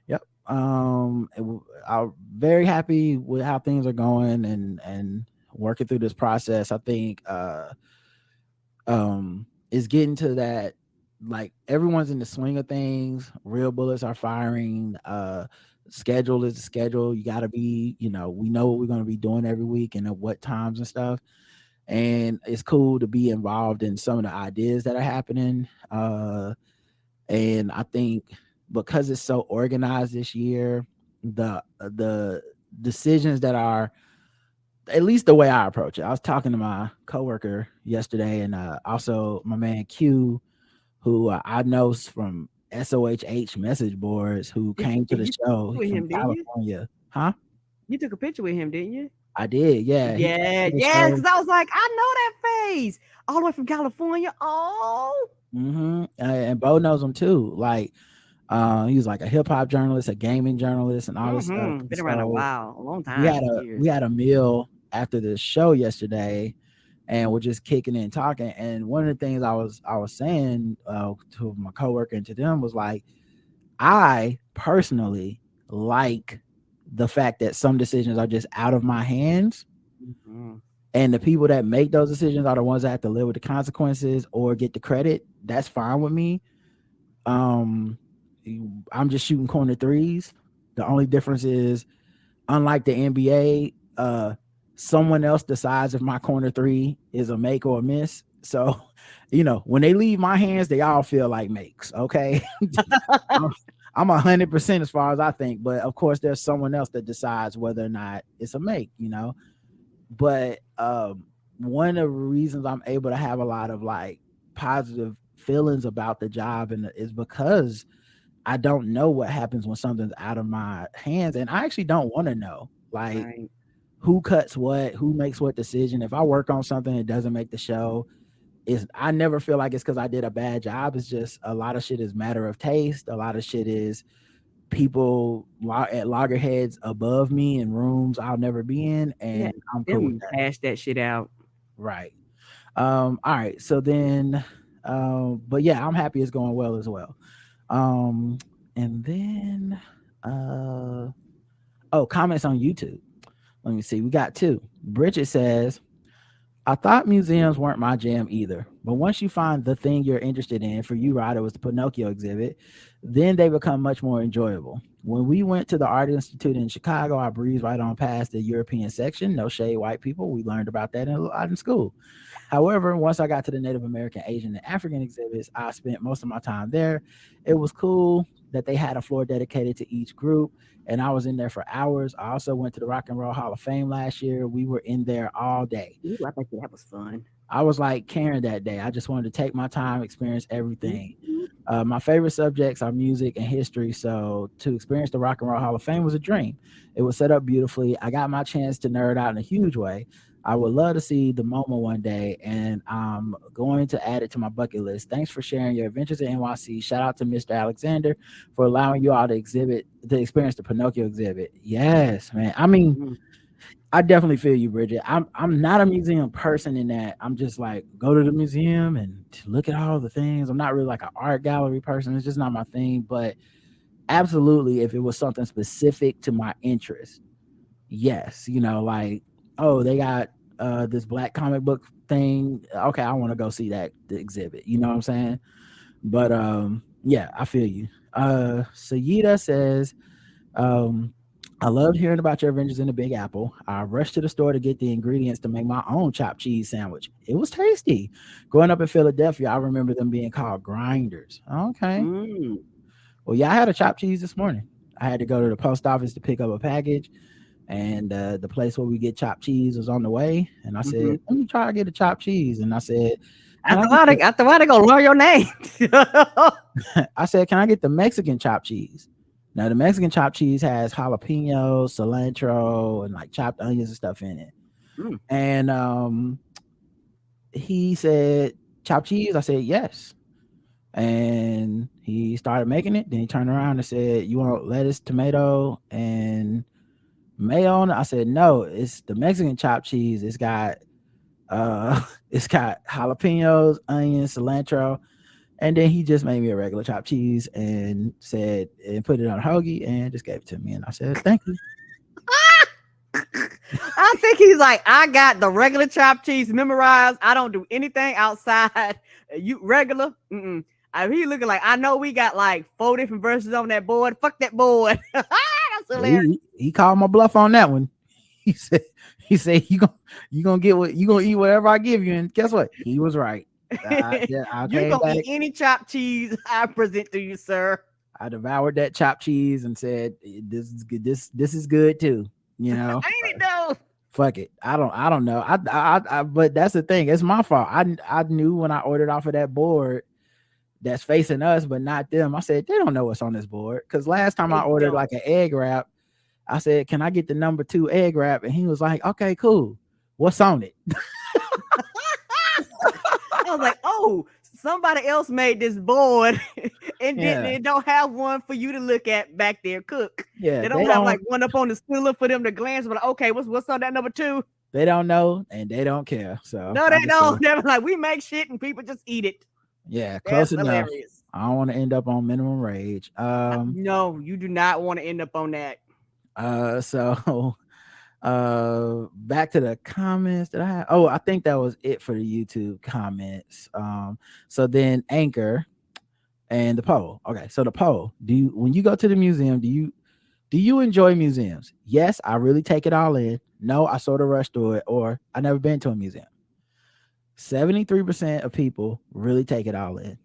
Yep. I'm very happy with how things are going and working through this process. I think is getting to that, like, everyone's in the swing of things. Real bullets are firing. Schedule is the schedule. You got to be, we know what we're going to be doing every week and at what times and stuff. And it's cool to be involved in some of the ideas that are happening. And I think because it's so organized this year, the decisions that are, at least the way I approach it. I was talking to my coworker yesterday, and also my man Q, who I know from SOHH message boards, who came to the You show with from him, didn't you? California. Huh? You took a picture with him, didn't you? I did. Yeah, he came Yeah, to the yes, show. because I was like, I know that face. All the way from California. Oh. And Bo knows him too. Like, he was like a hip hop journalist, a gaming journalist, and all this stuff. Mm-hmm. And Been around a so while, a long we had time, a years. we had a meal after the show yesterday, and we're just kicking it and talking. And one of the things I was saying to my coworker and to them was like, I personally like the fact that some decisions are just out of my hands, Mm-hmm. and the people that make those decisions are the ones that have to live with the consequences or get the credit. That's fine with me. Um, I'm just shooting corner threes. The only difference is, unlike the NBA, someone else decides if my corner three is a make or a miss. So, when they leave my hands, they all feel like makes. Okay. I'm 100% as far as I think, but of course there's someone else that decides whether or not it's a make. But one of the reasons I'm able to have a lot of like positive feelings about the job and is because I don't know what happens when something's out of my hands, and I actually don't want to know. Like, Right. who cuts what, who makes what decision. If I work on something that doesn't make the show, I never feel like it's because I did a bad job. It's just a lot of shit is matter of taste. A lot of shit is people at loggerheads above me in rooms I'll never be in, Yeah. and I'm cool with Them that. hash that shit out. Right. All right. So then, but yeah, I'm happy it's going well as well. And then, comments on YouTube. Let me see. We got two. Bridget says, I thought museums weren't my jam either, but once you find the thing you're interested in, for you, Rod, it was the Pinocchio exhibit, then they become much more enjoyable. When we went to the Art Institute in Chicago, I breezed right on past the European section. No shade, white people. We learned about that a lot in school. However, once I got to the Native American, Asian, and African exhibits, I spent most of my time there. It was cool that they had a floor dedicated to each group, and I was in there for hours. I also went to the Rock and Roll Hall of Fame last year. We were in there all day. Ooh, I think that was fun. I was like Karen that day. I just wanted to take my time, experience everything. Mhm. My favorite subjects are music and history, so to experience the Rock and Roll Hall of Fame was a dream. It was set up beautifully. I got my chance to nerd out in a huge way. I would love to see the MoMA one day, and I'm going to add it to my bucket list. Thanks for sharing your adventures in NYC. Shout out to Mr. Alexander for allowing you all to experience the Pinocchio exhibit. Yes, man. I mean, Mhm. I definitely feel you, Bridget. I'm not a museum person in that I'm just like go to the museum and look at all the things. I'm not really like an art gallery person. It's just not my thing. But absolutely, if it was something specific to my interest, yes, like, oh, they got this black comic book thing. Okay, I want to go see the exhibit. You know what I'm saying? But yeah, I feel you. Sayida says, um, I loved hearing about your adventures in the Big Apple. I rushed to the store to get the ingredients to make my own chopped cheese sandwich. It was tasty. Growing up in Philadelphia, I remember them being called grinders. Okay. Mm. Well, yeah, I had a chopped cheese this morning. I had to go to the post office to pick up a package, and the place where we get chopped cheese was on the way. And I said, Mm-hmm. "Let me try to get a chopped cheese." And I said, "Can I After get why they, after why they gonna learn your name? I said, "Can I get the Mexican chopped cheese?" Now, the Mexican chopped cheese has jalapenos, cilantro, and like chopped onions and stuff in it. Mm. And he said, "Chopped cheese?" I said, "Yes." And he started making it. Then he turned around and said, "You want lettuce, tomato, and mayo on it?" I said, "No, it's the Mexican chopped cheese. It's got it's got jalapenos, onions, cilantro." And then he just made me a regular chopped cheese and said, and put it on a hoagie and just gave it to me. And I said, "Thank you." I think he's like, I got the regular chopped cheese memorized. I don't do anything outside. You regular? Mm-mm. He looking like, I know we got like 4 different versions on that board. Fuck that board. That's hilarious. He called my bluff on that one. He said you gonna get what you gonna eat whatever I give you. And guess what? He was right. I You came gonna back. eat any chopped cheese I present to you, sir. I devoured that chopped cheese and said, "This is good. This is good too." You know, Ain't it though? fuck it. I don't know. But that's the thing. It's my fault. I knew when I ordered off of that board that's facing us, but not them. I said they don't know what's on this board because last time I They ordered don't. like an egg wrap, I said, "Can I get the number 2 egg wrap?" And he was like, "Okay, cool. What's on it?" I was like, oh, somebody else made this board and Yeah. they don't have one for you to look at back there, cook. Yeah, They don't have like one up on the ceiling for them to glance, but like, okay, what's on that number 2? they don't know and they don't care. So No, I they just don't. said, They're like, we make shit and people just eat it. yeah, That's close enough. hilarious. I don't want to end up on minimum wage. No, you do not want to end up on that. So back to the comments that I had. Oh, I think that was it for the YouTube comments. So then Anchor and the poll. Okay, so the poll. When you go to the museum, do you enjoy museums? Yes, I really take it all in. No, I sort of rush through it, or I never been to a museum. 73% of people really take it all in,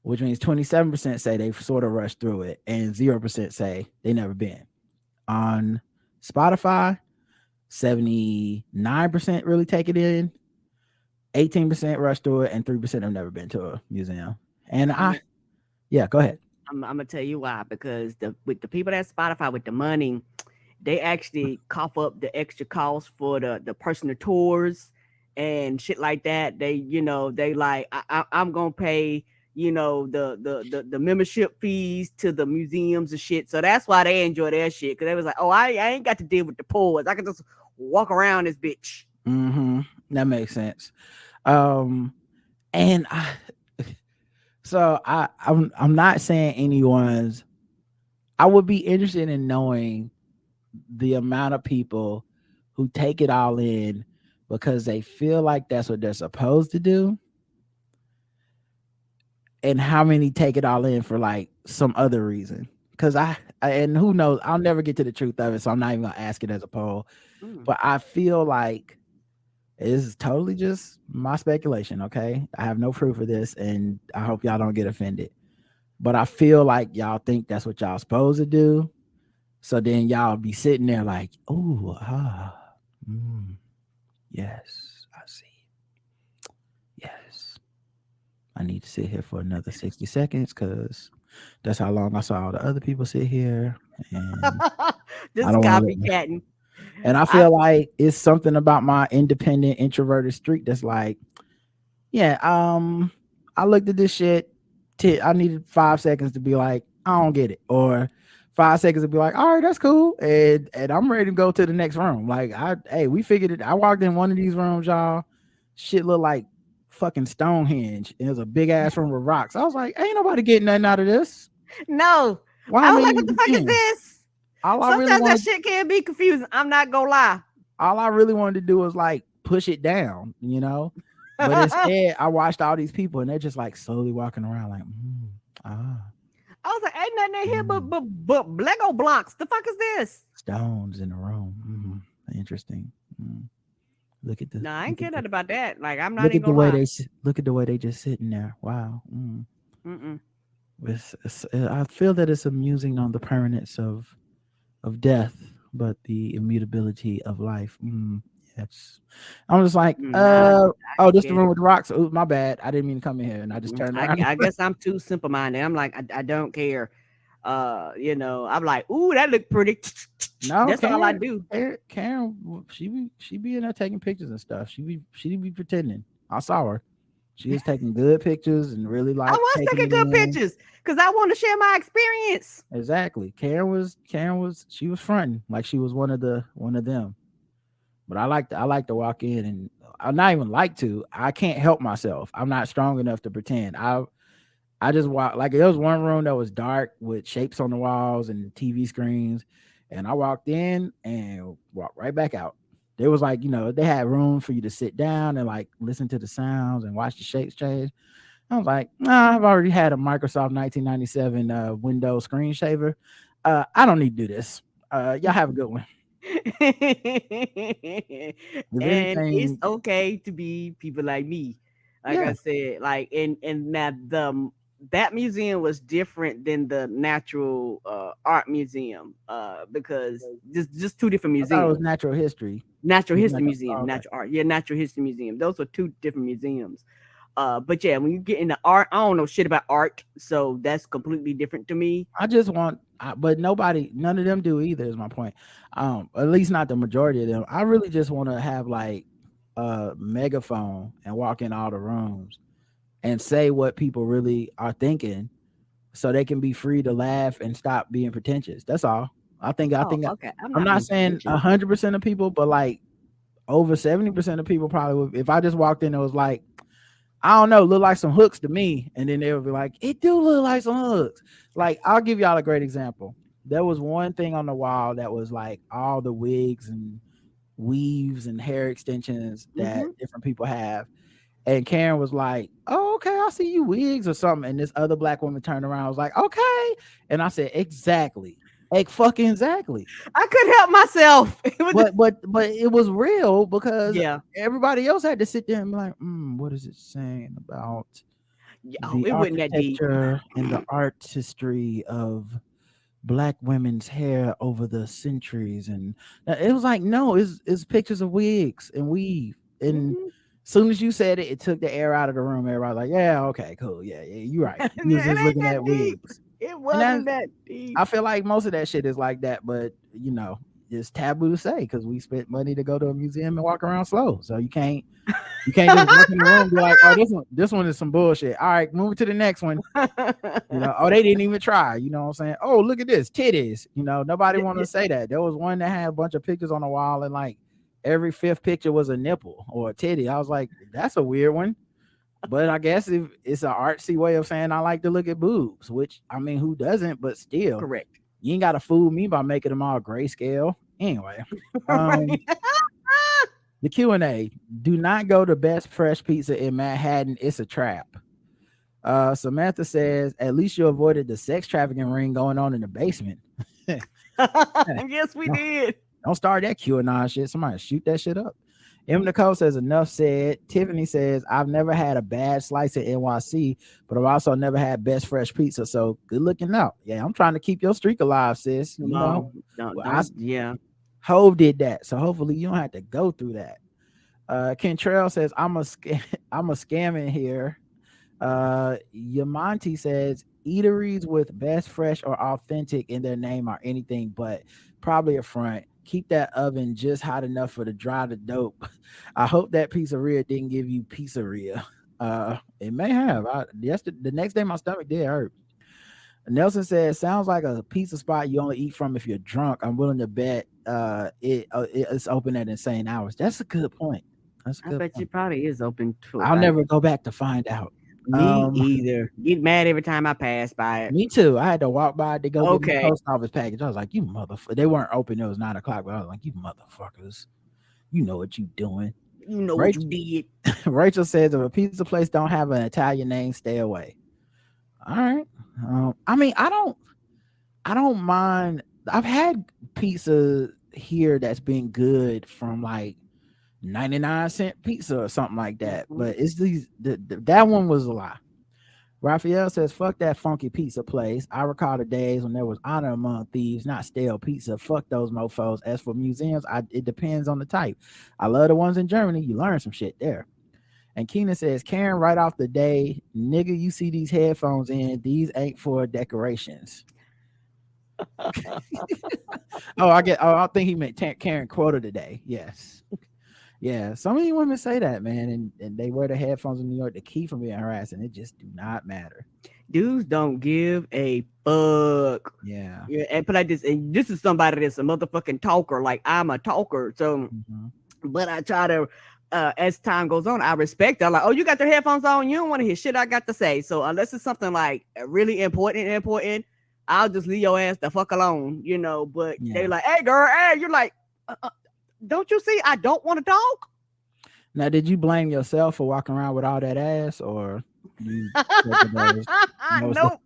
which means 27% say they sort of rush through it, and 0% say they never been. On Spotify, 79% really take it in, 18% rush through it, and 3% have never been to a museum. And go ahead. I'm gonna tell you why, because with the people that Spotify with the money, they actually cough up the extra cost for the personal tours and shit like that. They they like I'm gonna pay the membership fees to the museums and shit. So that's why they enjoy their shit, because they was like, oh, I ain't got to deal with the poors. I can just walk around this bitch. Mm-hmm. That makes sense. And I'm not saying anyone's. I would be interested in knowing the amount of people who take it all in because they feel like that's what they're supposed to do, and how many take it all in for like some other reason. Because and who knows, I'll never get to the truth of it, so I'm not even gonna ask it as a poll. But I feel like this is totally just my speculation. Okay, I have no proof of this, and I hope y'all don't get offended. But I feel like y'all think that's what y'all supposed to do. So then y'all be sitting there like, oh, yes, I see. Yes. I need to sit here for another 60 seconds because that's how long I saw all the other people sit here. And Just I don't wanna let copycatting. and I feel like it's something about my independent introverted streak that's like, yeah, I looked at this shit. I needed 5 seconds to be like, I don't get it, or 5 seconds to be like, all right, that's cool, and I'm ready to go to the next room. Like, we figured it. I walked in one of these rooms, y'all. Shit looked like fucking Stonehenge. It was a big ass room with rocks. I was like, ain't nobody getting nothing out of this. No, Why I am was I like, what the even fuck is in? this? All I really Sometimes that wanted, shit can be confusing. I'm not gonna lie. all I really wanted to do was like push it down, you know. But instead, I watched all these people, and they're just like slowly walking around, like, I was like, ain't nothing in here but Lego blocks. The fuck is this? Stones in the room. Interesting. Look at the No, I ain't look care at the, nothing about that. Like, I'm not look even at the gonna way lie. look at the way they just sitting there. Wow. Mm-mm. I feel that it's amusing on the permanence of death, but the immutability of life. Yes. I'm just like, Nah, oh, this the can't. room with the rocks. Oh, my bad. I didn't mean to come in here, and I just turned around. I guess I'm too simple minded. I'm like, I don't care. I'm like, ooh, that look pretty. No, That's all I do. Karen, she be in there taking pictures and stuff. She be pretending. I saw her. She was taking good pictures and really I like was taking taking it good in. pictures because I want to share my experience. Exactly. Karen was she was fronting like she was one of them. But I like to walk in and I'm not even like to. I can't help myself. I'm not strong enough to pretend. I just walk like there was one room that was dark with shapes on the walls and TV screens, and I walked in and walked right back out. There was like they had room for you to sit down and like listen to the sounds and watch the shapes change. I was like, nah, I've already had a Microsoft 1997 Windows screen saver. I don't need to do this. Y'all have a good one. If And it's anything, okay to be people like me. Like yeah, I said, like and that museum was different than the natural art museum because just two different I thought it was museums. natural history. Natural History Oh, Museum, okay. Natural Art. Yeah, Natural History Museum. Those are two different museums. But yeah, when you get into art, I don't know shit about art, so that's completely different to me. I just want, but none of them do either. Is my point. At least not the majority of them. I really just want to have like a megaphone and walk in all the rooms and say what people really are thinking, so they can be free to laugh and stop being pretentious. That's all. I think. I Oh, think. okay. I'm I'm not not being saying pretentious. 100% of people, but like over 70% of people probably would. If I just walked in, it was like, I don't know, look like some hooks to me. And then they would be like, it do look like some hooks. Like, I'll give y'all a great example. There was one thing on the wall that was like all the wigs and weaves and hair extensions that Hmm. different people have. And Karen was like, oh, okay, I see you wigs or something. And this other black woman turned around and was like, okay. And I said, exactly. Like fucking exactly. I couldn't help myself. It was just, But it was real because yeah. everybody else had to sit there and be like, what is it saying about Yeah, oh, the it wasn't that deep. architecture and the artistry of black women's hair over the centuries? And it was like, no, it's pictures of wigs and weave. And Mhm. soon as you said it, it took the air out of the room. Everybody was like, yeah, okay, cool, yeah, you're right. It You was just ain't looking that at deep. wigs. It And that's wasn't that deep. I feel like most of that shit is like that, but it's taboo to say because we spent money to go to a museum and walk around slow. So you can't just walk in the room and be like, oh, this one is some bullshit. All right, move to the next one. Oh, they didn't even try. You know what I'm saying? Oh, look at this, titties. Nobody Yeah, wanted yeah. to say that. There was one that had a bunch of pictures on the wall, and like every fifth picture was a nipple or a titty. I was like, that's a weird one. But I guess if it's an artsy way of saying I like to look at boobs, which I mean, who doesn't? But still, Correct. you ain't gotta fool me by making them all grayscale. Anyway, um, Right. the Q&A. Do not go to Best Fresh Pizza in Manhattan. It's a trap. Samantha says, at least you avoided the sex trafficking ring going on in the basement. Yes, we No, did. don't start that QAnon shit. Somebody shoot that shit up. M. Nicole says, enough said. Tiffany says, I've never had a bad slice at NYC, but I've also never had Best Fresh Pizza. So good looking out. Yeah, I'm trying to keep your streak alive, sis. Come on. Well, I Yeah. Hove did that. So hopefully you don't have to go through that. Kentrell says, I'm a scam in here. Yamanti says, eateries with best fresh or authentic in their name are anything but probably a front. Keep that oven just hot enough for the dry to dope. I hope that pizzeria didn't give you pizzeria. It may have. The next day my stomach did hurt. Nelson says, sounds like a pizza spot you only eat from if you're drunk. I'm willing to bet it's open at insane hours. That's a good point. That's a I good bet you point. probably is open to I'll like never go back to find out. me either. Get mad every time I pass by it. Me too. I had to walk by to go get my Okay. post office package. I was like, you motherfucker. They weren't open. It was 9 o'clock, but I was like, you motherfuckers. You know what you doing. You know what Rachel, you did. Rachel says, if a pizza place don't have an Italian name, stay away. All right. I mean, I don't mind. I've had pizza here that's been good from like 99-cent pizza or something like that. But it's that one was a lie. Raphael says, fuck that funky pizza place. I recall the days when there was honor among thieves, not stale pizza. Fuck those mofos. As for museums, it depends on the type. I love the ones in Germany. You learn some shit there. And Keenan says, Karen, right off the day, nigga, you see these headphones in, these ain't for decorations. I think he meant Karen quota today. Yes. Yeah, so many women say that, man, and they wear the headphones in New York to keep from being harassed, and it just do not matter. Dudes don't give a fuck. Yeah. Yeah, and put like this, and this is somebody that's a motherfucking talker. Like I'm a talker, so but I try to as time goes on, I respect. I'm like, oh, you got your headphones on, you don't want to hear shit I got to say. So unless it's something like really important, I'll just leave your ass the fuck alone, you know. But they're like, hey girl, hey, you're like, don't you see I don't want to talk? Now, did you blame yourself for walking around with all that ass, or you nope.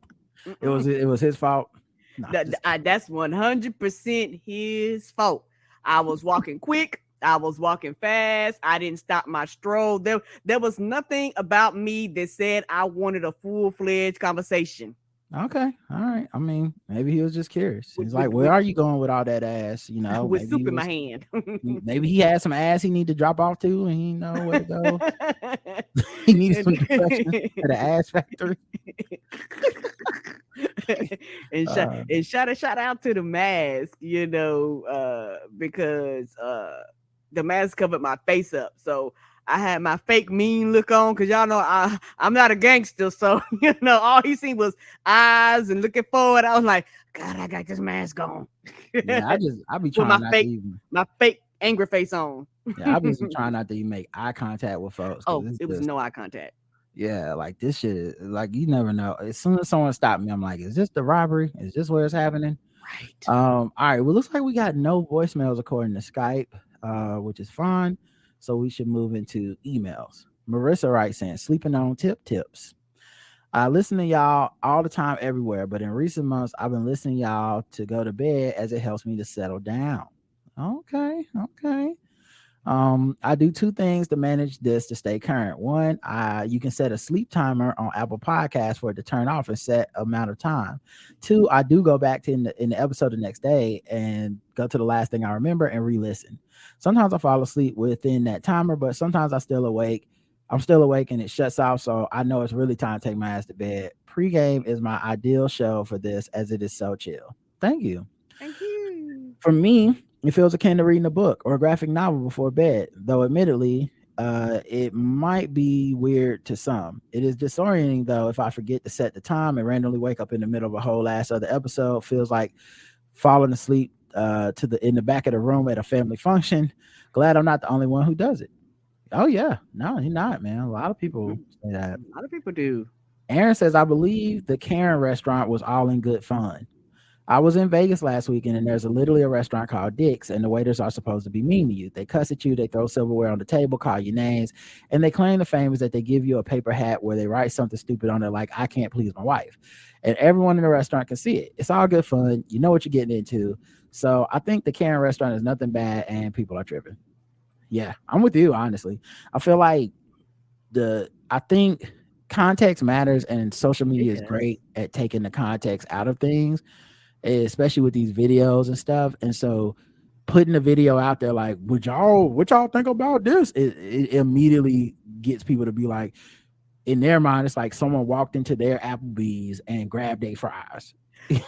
It was his fault. No, that's 100% his fault. I was walking quick, I was walking fast, I didn't stop my stroll. There was nothing about me that said I wanted a full-fledged conversation. Okay, all right. I mean, maybe he was just curious. He's like, where are you going with all that ass? You know, with soup in my hand. Maybe he had some ass he need to drop off to, and he know where to go. He needs some direction to the ass factory. and shout out to the mask, you know, because the mask covered my face up, so I had my fake mean look on, because y'all know I'm not a gangster, so you know all he seen was eyes and looking forward. I was like, God, I got this mask on. Yeah, I be trying my fake angry face on. Yeah, I be trying not to even make eye contact with folks. Oh, it was no eye contact. Yeah, like this shit is like, you never know. As soon as someone stopped me, I'm like, is this the robbery? Is this where it's happening? Right. All right. Well, looks like we got no voicemails according to Skype, which is fine. So we should move into emails. Marissa writes in, sleeping on tips. I listen to y'all all the time everywhere, but in recent months, I've been listening to y'all to go to bed as it helps me to settle down. Okay. I do two things to manage this to stay current. One, you can set a sleep timer on Apple Podcasts for it to turn off and set amount of time. Two, I do go back to in the episode the next day and go to the last thing I remember and re-listen. Sometimes I fall asleep within that timer, but sometimes I'm still awake and it shuts off, so I know it's really time to take my ass to bed. Pre-game is my ideal show for this, as it is so chill. Thank you. For me, it feels akin to reading a book or a graphic novel before bed, though admittedly, it might be weird to some. It is disorienting, though, if I forget to set the time and randomly wake up in the middle of a whole ass other episode. Feels like falling asleep in the back of the room at a family function. Glad I'm not the only one who does it. Oh yeah, no, you're not, man. A lot of people say that. A lot of people do. Aaron says, I believe the Karen restaurant was all in good fun. I was in Vegas last weekend, and there's literally a restaurant called Dick's, and the waiters are supposed to be mean to you. They cuss at you, they throw silverware on the table, call you names, and they claim the fame is that they give you a paper hat where they write something stupid on it like, I can't please my wife. And everyone in the restaurant can see it. It's all good fun. You know what you're getting into. So I think the Karen restaurant is nothing bad, and people are tripping. Yeah, I'm with you, honestly. I feel like I think context matters, and social media is great at taking the context out of things, especially with these videos and stuff. And so putting the video out there like, what y'all think about this? It immediately gets people to be like, in their mind, it's like someone walked into their Applebee's and grabbed their fries.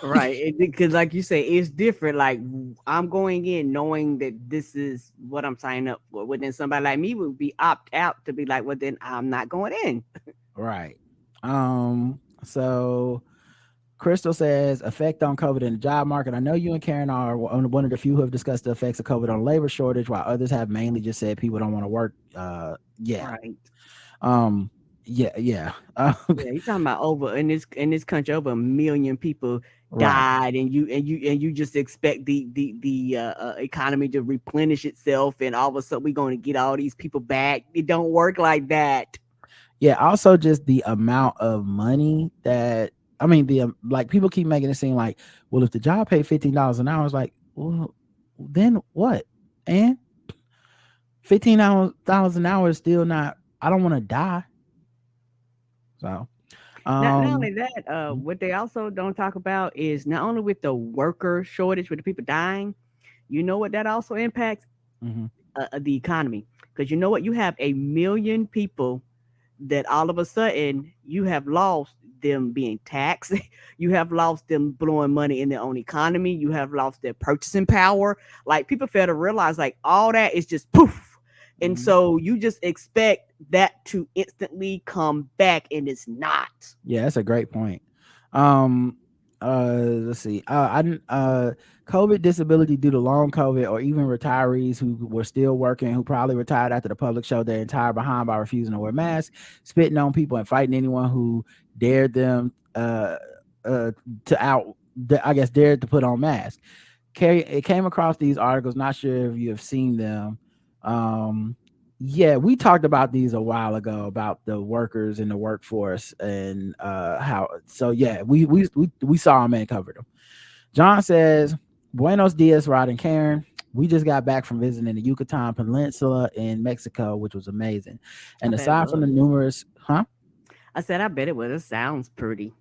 Right, because like you say, it's different. Like I'm going in knowing that this is what I'm signing up for. But then somebody like me would be opt out to be like, well, then I'm not going in. Right. So Crystal says, effect on COVID in the job market. I know you and Karen are one of the few who have discussed the effects of COVID on labor shortage, while others have mainly just said people don't want to work. Yeah. Right. Yeah. Yeah, he's talking about over in this country, over 1 million people died, and you just expect the economy to replenish itself, and all of a sudden we're going to get all these people back. It don't work like that. Yeah. Also, just the amount of money that I mean, the like people keep making it seem like, well, if the job paid $15 an hour, it's like, well, then what? And $15 an hour is still not. I don't want to die. So, Not um, only that, what they also don't talk about is not only with the worker shortage, with the people dying, you know what that also impacts mhm. the economy. Because you know what, you have a million people that all of a sudden you have lost them being taxed. You have lost them blowing money in their own economy. You have lost their purchasing power. Like people fail to realize, like all that is just poof. And Mhm. so you just expect that to instantly come back, and it's not. Yeah, that's a great point. Um, let's see. I didn't. COVID disability due to long COVID, or even retirees who were still working, who probably retired after the public showed their entire behind by refusing to wear masks, spitting on people, and fighting anyone who dared them. To out. I guess dared to put on masks. It came across these articles. Not sure if you have seen them. Um, yeah, we talked about these a while ago about the workers in the workforce and how. So yeah, we saw them and covered them. John says, "Buenos dias, Rod and Karen. We just got back from visiting the Yucatan Peninsula in Mexico, which was amazing. I And bet it aside from was. the numerous, huh? I said, I bet it was. It sounds pretty.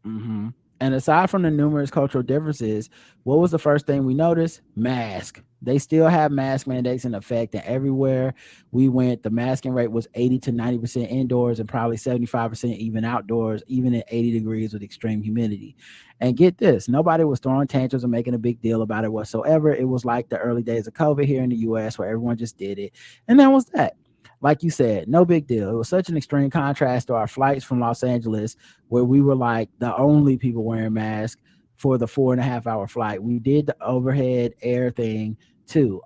Mm-hmm. And aside from the numerous cultural differences, what was the first thing we noticed? Mask. They still have mask mandates in effect, and everywhere we went, the masking rate was 80 to 90% indoors and probably 75% even outdoors, even at 80 degrees with extreme humidity. And get this, nobody was throwing tantrums or making a big deal about it whatsoever. It was like the early days of COVID here in the US where everyone just did it. And that was that. Like you said, no big deal. It was such an extreme contrast to our flights from Los Angeles, where we were like the only people wearing masks for the 4.5 hour flight. We did the overhead air thing too.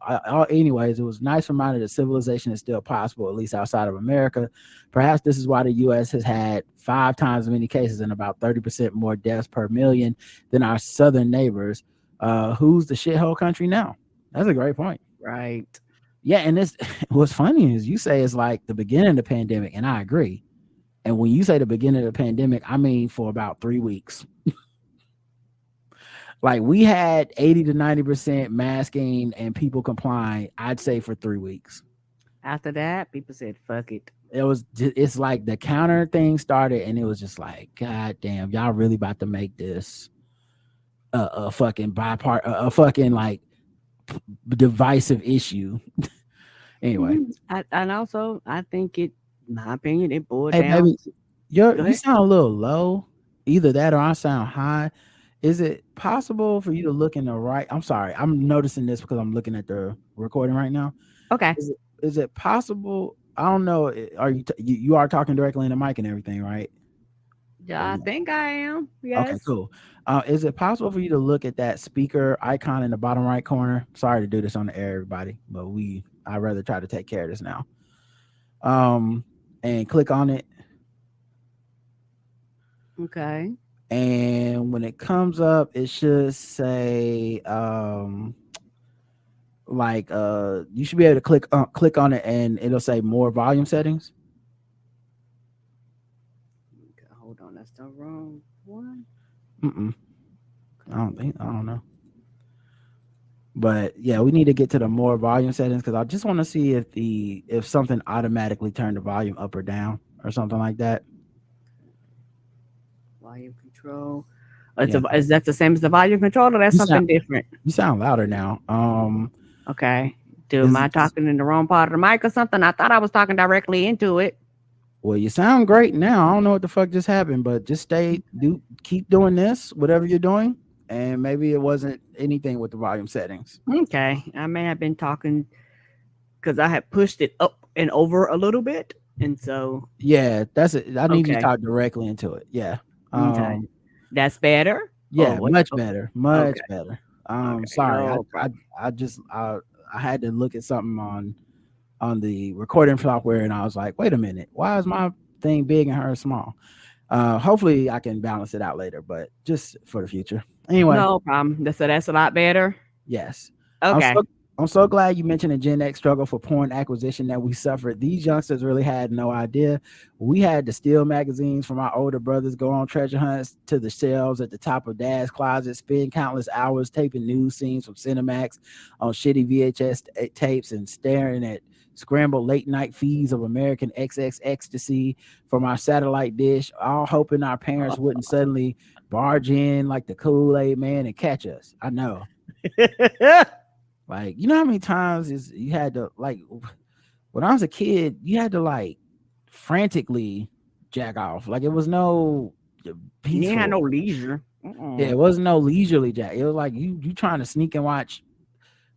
Anyways, it was a nice reminder that civilization is still possible, at least outside of America. Perhaps this is why the U.S. has had 5 times as many cases and about 30% more deaths per million than our southern neighbors. Who's the shithole country now? That's a great point. Right. Yeah, and this what's funny is you say it's like the beginning of the pandemic, and I agree. And when you say the beginning of the pandemic, I mean for about 3 weeks. Like we had 80 to 90% masking and people complying, I'd say for 3 weeks. After that, people said, fuck it. It's like the counter thing started, and it was just like, God damn, y'all really about to make this a fucking a fucking like divisive issue. Anyway. And also, I think it, my opinion, it boiled Hey down. baby, you Go you ahead. sound a little low. Either that or I sound high. Is it possible for you to look in the right? I'm sorry. I'm noticing this because I'm looking at the recording right now. Okay. Is it possible? I don't know. Are you are talking directly in the mic and everything, right? Or Yeah, I no? think I am. Okay, Yes. cool. Is it possible for you to look at that speaker icon in the bottom right corner? Sorry to do this on the air, everybody, but I'd rather try to take care of this now. Um, and click on it. Okay. And when it comes up, it should say like you should be able to click on it and it'll say more volume settings. Okay, hold on. That's the wrong one. Mm-mm. I don't know. But yeah, we need to get to the more volume settings because I just want to see if something automatically turned the volume up or down or something like that. Volume control. Yeah, Is that the same as the volume control, or that's you sound something different? you sound louder now. Okay. Do am Is I talking in the wrong part of the mic or something? I thought I was talking directly into it. Well, you sound great now. I don't know what the fuck just happened, but just keep doing this, whatever you're doing, and maybe it wasn't anything with the volume settings. Okay. I may have been talking because I had pushed it up and over a little bit. And so, Yeah, that's it. I need you to okay. talk directly into it. Yeah. Okay. Um, That's better. Or yeah, what? much better. Much Okay. better. Okay. Sorry. No I problem. I just I had to look at something on the recording software and I was like, wait a minute, why is my thing big and hers small? Hopefully I can balance it out later, but just for the future. Anyway, No problem. So that's a lot better. yes. I'm Okay. so I'm so glad you mentioned the Gen X struggle for porn acquisition that we suffered. These youngsters really had no idea. We had to steal magazines from our older brothers, go on treasure hunts to the shelves at the top of Dad's closet, spend countless hours taping news scenes from Cinemax on shitty VHS tapes and staring at scrambled late night feeds of American XX ecstasy from our satellite dish, all hoping our parents wouldn't suddenly barge in like the Kool-Aid man and catch us. I know. Like, you know how many times is you had to, like, when I was a kid, you had to like frantically jack off. Like, it was no peaceful. You had no leisure. Yeah, it wasn't no leisurely jack. It was like you trying to sneak and watch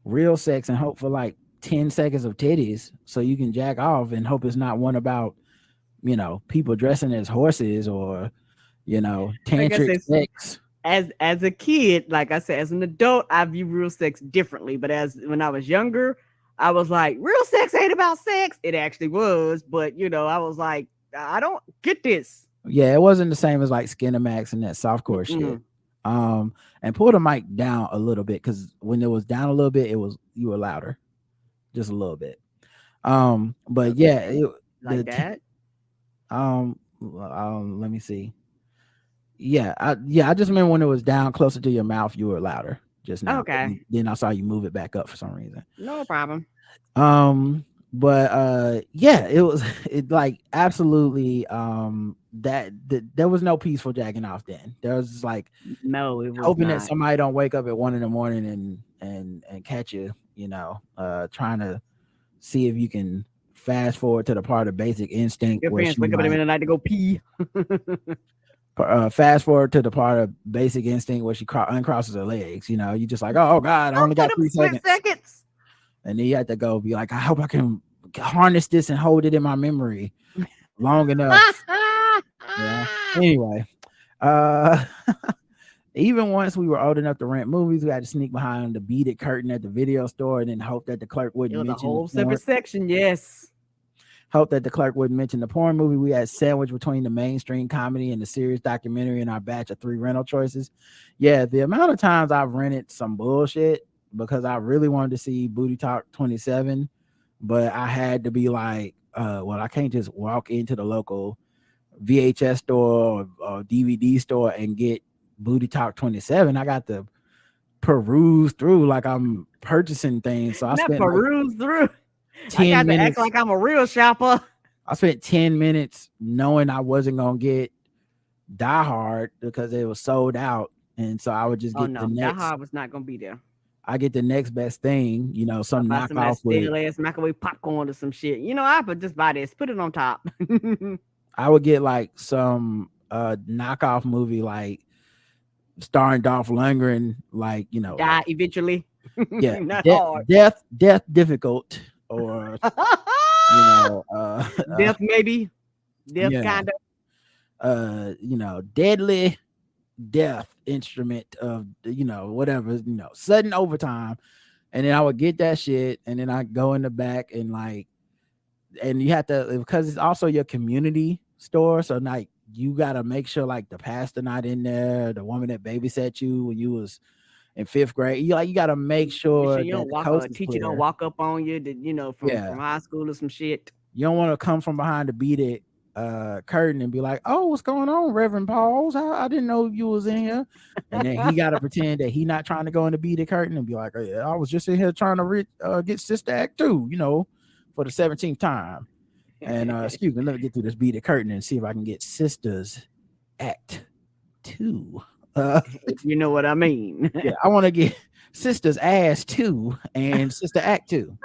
real sex and hope for like 10 seconds of titties so you can jack off and hope it's not one about, you know, people dressing as horses or, you know, tantric sex. As a kid, like I said, as an adult, I view real sex differently. But when I was younger, I was like, real sex ain't about sex. It actually was, but you know, I was like, I don't get this. Yeah, it wasn't the same as like Skinemax and that softcore shit. And pull the mic down a little bit because when it was down a little bit, you were louder, just a little bit. But okay. Yeah, like that. Let me see. I just remember when it was down closer to your mouth, you were louder just now. Okay. Then I saw you move it back up for some reason. No problem. It was like absolutely that there was no peaceful jacking off then. There was like no, it was hoping not. that somebody don't wake up at 1 a.m. and catch you, you know, trying to see if you can fast forward to the part of Basic Instinct. Your parents wake up in the middle of the night to go pee. Fast forward to the part of Basic Instinct where she uncrosses her legs. You know, you just like, oh God, I only got 3 seconds. And then you have to go be like, I hope I can harness this and hold it in my memory long enough. Yeah. Anyway, even once we were old enough to rent movies, we had to sneak behind the beaded curtain at the video store and then hope that the clerk wouldn't mention the whole separate section. Yes. Hope that the clerk wouldn't mention the porn movie. We had sandwiched between the mainstream comedy and the serious documentary in our batch of 3 rental choices. Yeah, the amount of times I've rented some bullshit because I really wanted to see Booty Talk 27, but I had to be like, well, I can't just walk into the local VHS store or DVD store and get Booty Talk 27. I got to peruse through like I'm purchasing things. So I spent peruse through. 10 I got minutes. to act like I'm a real shopper. I spent 10 minutes knowing I wasn't gonna get Die Hard because it was sold out, and so I would just get the next. Die Hard was not gonna be there. I get the next best thing, you know, some knockoff with ass microwave popcorn or some shit. You know, I would just buy this, put it on top. I would get like some knockoff movie like starring Dolph Lundgren, like, you know, die eventually. Yeah, death difficult, or you know, death maybe, death kind of, you know, deadly death instrument of, you know, whatever, you know, sudden overtime. And then I would get that shit, and then I go in the back and like, and you have to, because it's also your community store, so like you gotta make sure like the pastor not in there, the woman that babysat you when you was in 5th grade, you gotta make sure you don't walk up, teacher don't walk up on you, you know, from high school or some shit. You don't want to come from behind the beaded curtain and be like, oh, what's going on, Reverend Pauls? I didn't know you was in here. And then he gotta pretend that he not trying to go in the beaded curtain and be like, oh, yeah, I was just in here trying to get Sista Ass 2, you know, for the 17th time. And excuse me, let me get through this beaded curtain and see if I can get Sisters Act 2. If you know what I mean. Yeah, I want to get Sister's Ass 2 and Sister Act 2.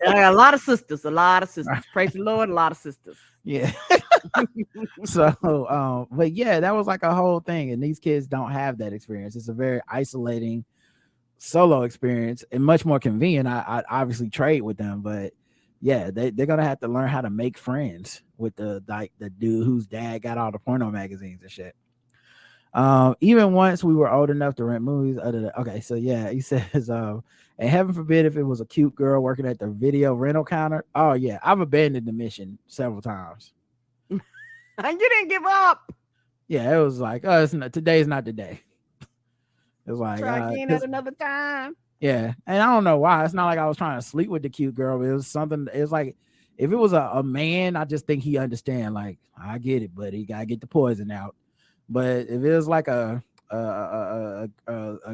A lot of sisters. Praise the Lord, a lot of sisters. Yeah. So, but yeah, that was like a whole thing, and these kids don't have that experience. It's a very isolating solo experience and much more convenient. I obviously trade with them, but yeah, they're gonna have to learn how to make friends with the dude whose dad got all the porno magazines and shit. Even once we were old enough to rent movies okay, so yeah, he says and heaven forbid if it was a cute girl working at the video rental counter. Oh yeah, I've abandoned the mission several times. You didn't give up. Yeah, it was like, oh, today's not the day. It was like, try again at another time. Yeah, and I don't know why. It's not like I was trying to sleep with the cute girl. But it was something. It was like if it was a man, I just think he understand. Like I get it, but he gotta get the poison out. But if it was like a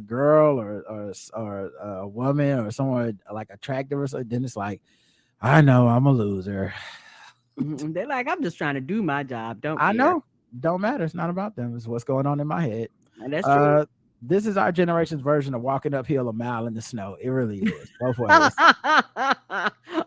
girl or a woman or someone like attractive or something, then it's like I know I'm a loser. They're like, I'm just trying to do my job. Don't I care. know. Don't matter. It's not about them. It's what's going on in my head. And that's true. This is our generation's version of walking uphill a mile in the snow. It really is. Both ways.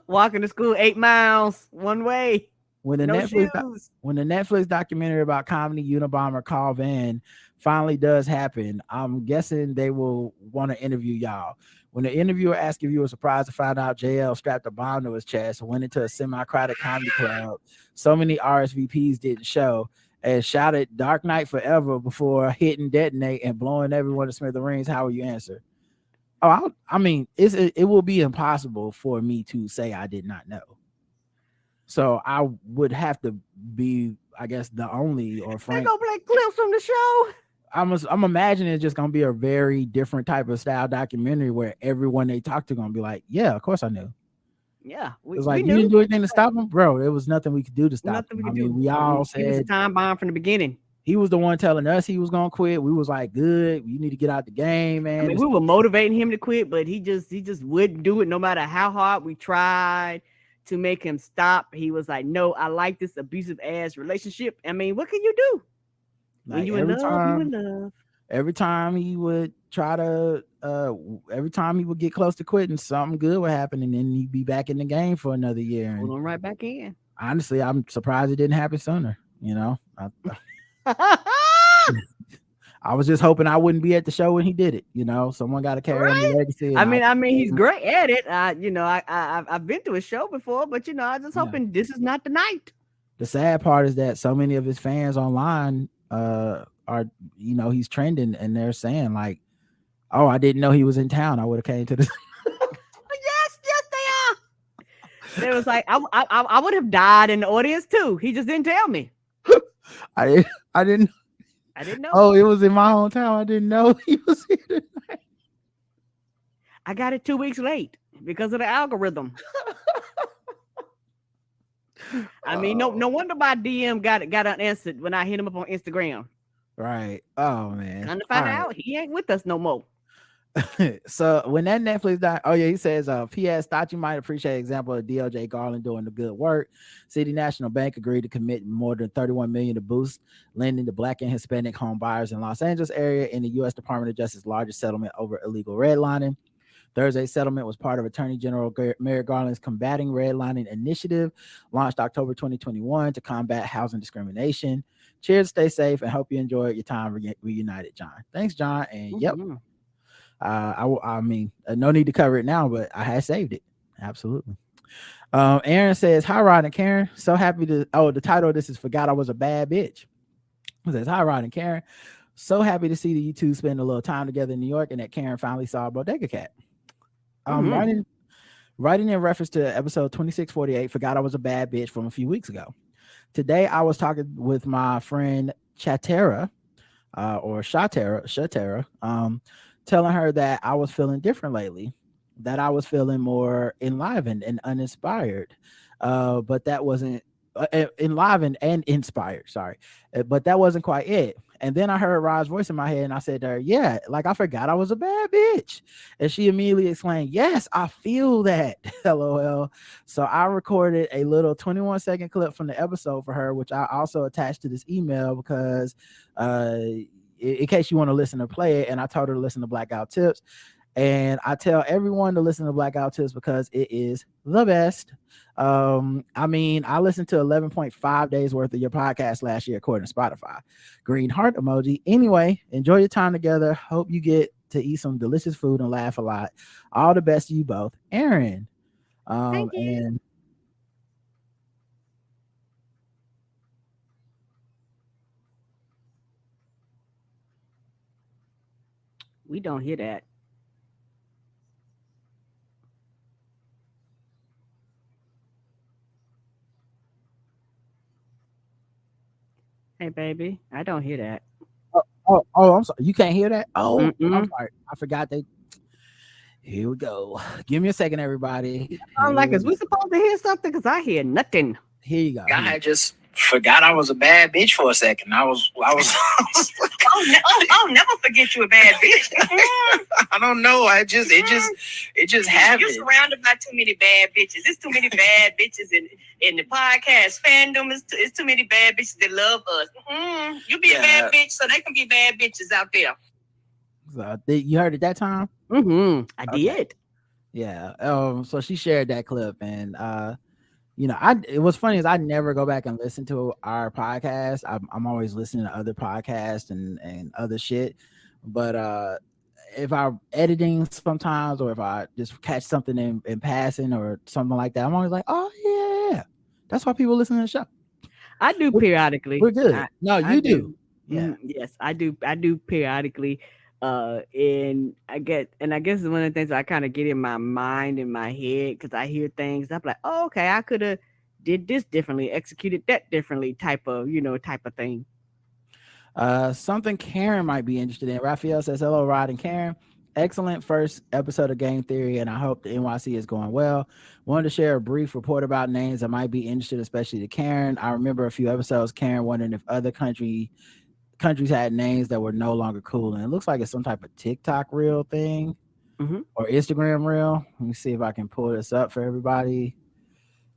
Walking to school 8 miles one way, When the no Netflix shoes. when the Netflix documentary about comedy Unabomber Carl Van finally does happen, I'm guessing they will want to interview y'all. When the interviewer asked if you were surprised to find out JL strapped a bomb to his chest and went into a semi-crowded comedy club, so many RSVPs didn't show, and shouted "Dark Knight Forever" before hitting detonate and blowing everyone to smithereens, how will you answer? Oh, I mean, it will be impossible for me to say I did not know. So I would have to be, I guess, the only or They Frank. gonna play clips from the show. I'm imagining it's just gonna be a very different type of style documentary where everyone they talk to gonna be like, "Yeah, of course I knew." Yeah, It's we like you knew. didn't do anything to stop him, bro. There was nothing we could do to stop Nothing him. we I could mean, do. we all He was a said time bomb from the beginning. he was the one telling us he was gonna quit. We was like, "Good, you need to get out the game, I man." mean, we were motivating him to quit, but he just wouldn't do it no matter how hard we tried to make him stop. He was like, "No, I like this abusive ass relationship." I mean, what can you do? When Like you in love, you in love. every time he would try to every time he would get close to quitting, something good would happen, and then he'd be back in the game for another year. Pull And him right back in. honestly, I'm surprised it didn't happen sooner. I was just hoping I wouldn't be at the show when he did it. Someone got to carry on the Right? legacy. I And mean, he's great at it. I've been to a show before, but I just Yeah. hoping this is not the night. The sad part is that so many of his fans online are, he's trending, and they're saying like, "Oh, I didn't know he was in town. I would have came to this." Yes, they are. They was like, I would have died in the audience too. He just didn't tell me. I didn't. I didn't know. Oh, it was in my hometown. I didn't know he was here. I got it 2 weeks late because of the algorithm. I mean, no wonder my DM got unanswered when I hit him up on Instagram. Right. Oh man. Come to find All right. out, he ain't with us no more. So when that Netflix he says, P.S. thought you might appreciate an example of DOJ Garland doing the good work. City National Bank agreed to commit more than $31 million to boost lending to Black and Hispanic home buyers in Los Angeles area in the U.S. Department of Justice's largest settlement over illegal redlining. Thursday's settlement was part of Attorney General Merrick Garland's Combating Redlining Initiative, launched October 2021 to combat housing discrimination. Cheers, stay safe, and hope you enjoyed your time reunited, John. Thanks, John. And yep. I mean, no need to cover it now, but I had saved it. Absolutely. Aaron says, "Hi, Rod and Karen. So happy to." Oh, the title of this is "Forgot I Was a Bad Bitch." It says, "Hi, Rod and Karen. So happy to see that you two spend a little time together in New York, and that Karen finally saw Bodega Cat." Writing in reference to episode 2648, "Forgot I Was a Bad Bitch" from a few weeks ago. Today, I was talking with my friend Chatera, or Shatera, telling her that I was feeling different lately, that I was feeling more enlivened and uninspired, but that wasn't enlivened and inspired. Sorry, but that wasn't quite it. And then I heard Rod's voice in my head, and I said to her, "Yeah, like I forgot I was a bad bitch." And she immediately exclaimed, "Yes, I feel that." LOL. So I recorded a little 21-second clip from the episode for her, which I also attached to this email because in case you want to listen or play it. And I told her to listen to Blackout Tips. And I tell everyone to listen to Blackout Tips because it is the best. I mean, I listened to 11.5 days worth of your podcast last year, according to Spotify. Green heart emoji. Anyway, enjoy your time together. Hope you get to eat some delicious food and laugh a lot. All the best to you both. Aaron. Thank you. And We don't hear that. Hey, baby, I don't hear that. oh, I'm sorry. You can't hear that? Oh, I'm Mm-mm. sorry. I forgot they. Here we go. Give me a second, everybody. I'm like, is we supposed to hear something? Because I hear nothing. Here you go. I had just forgot I was a bad bitch for a second. I was I'll never forget you a bad bitch. I don't know. It just happened. You're surrounded by too many bad bitches. There's too many bad bitches in the podcast fandom. It's too many bad bitches that love us. You be a bad bitch, so they can be bad bitches out there. So, you heard it that time? I did. Yeah. So she shared that clip, and it was funny is I never go back and listen to our podcast. I'm always listening to other podcasts and other shit. But if I'm editing sometimes, or if I just catch something in passing or something like that, I'm always like, oh yeah. That's why people listen to the show. I do periodically. We're good. You do. Yeah. Yes, I do. I do periodically. And I guess one of the things I kind of get in my mind, in my head, because I hear things, I'm like, oh, okay, I could have did this differently, executed that differently, type of thing. Something Karen might be interested in. Raphael says, hello, Rod and Karen. Excellent first episode of Game Theory, and I hope the NYC is going well. Wanted to share a brief report about names that might be interested, especially to Karen. I remember a few episodes, Karen wondering if other countries had names that were no longer cool, and it looks like it's some type of TikTok reel thing or Instagram reel. Let me see if I can pull this up for everybody.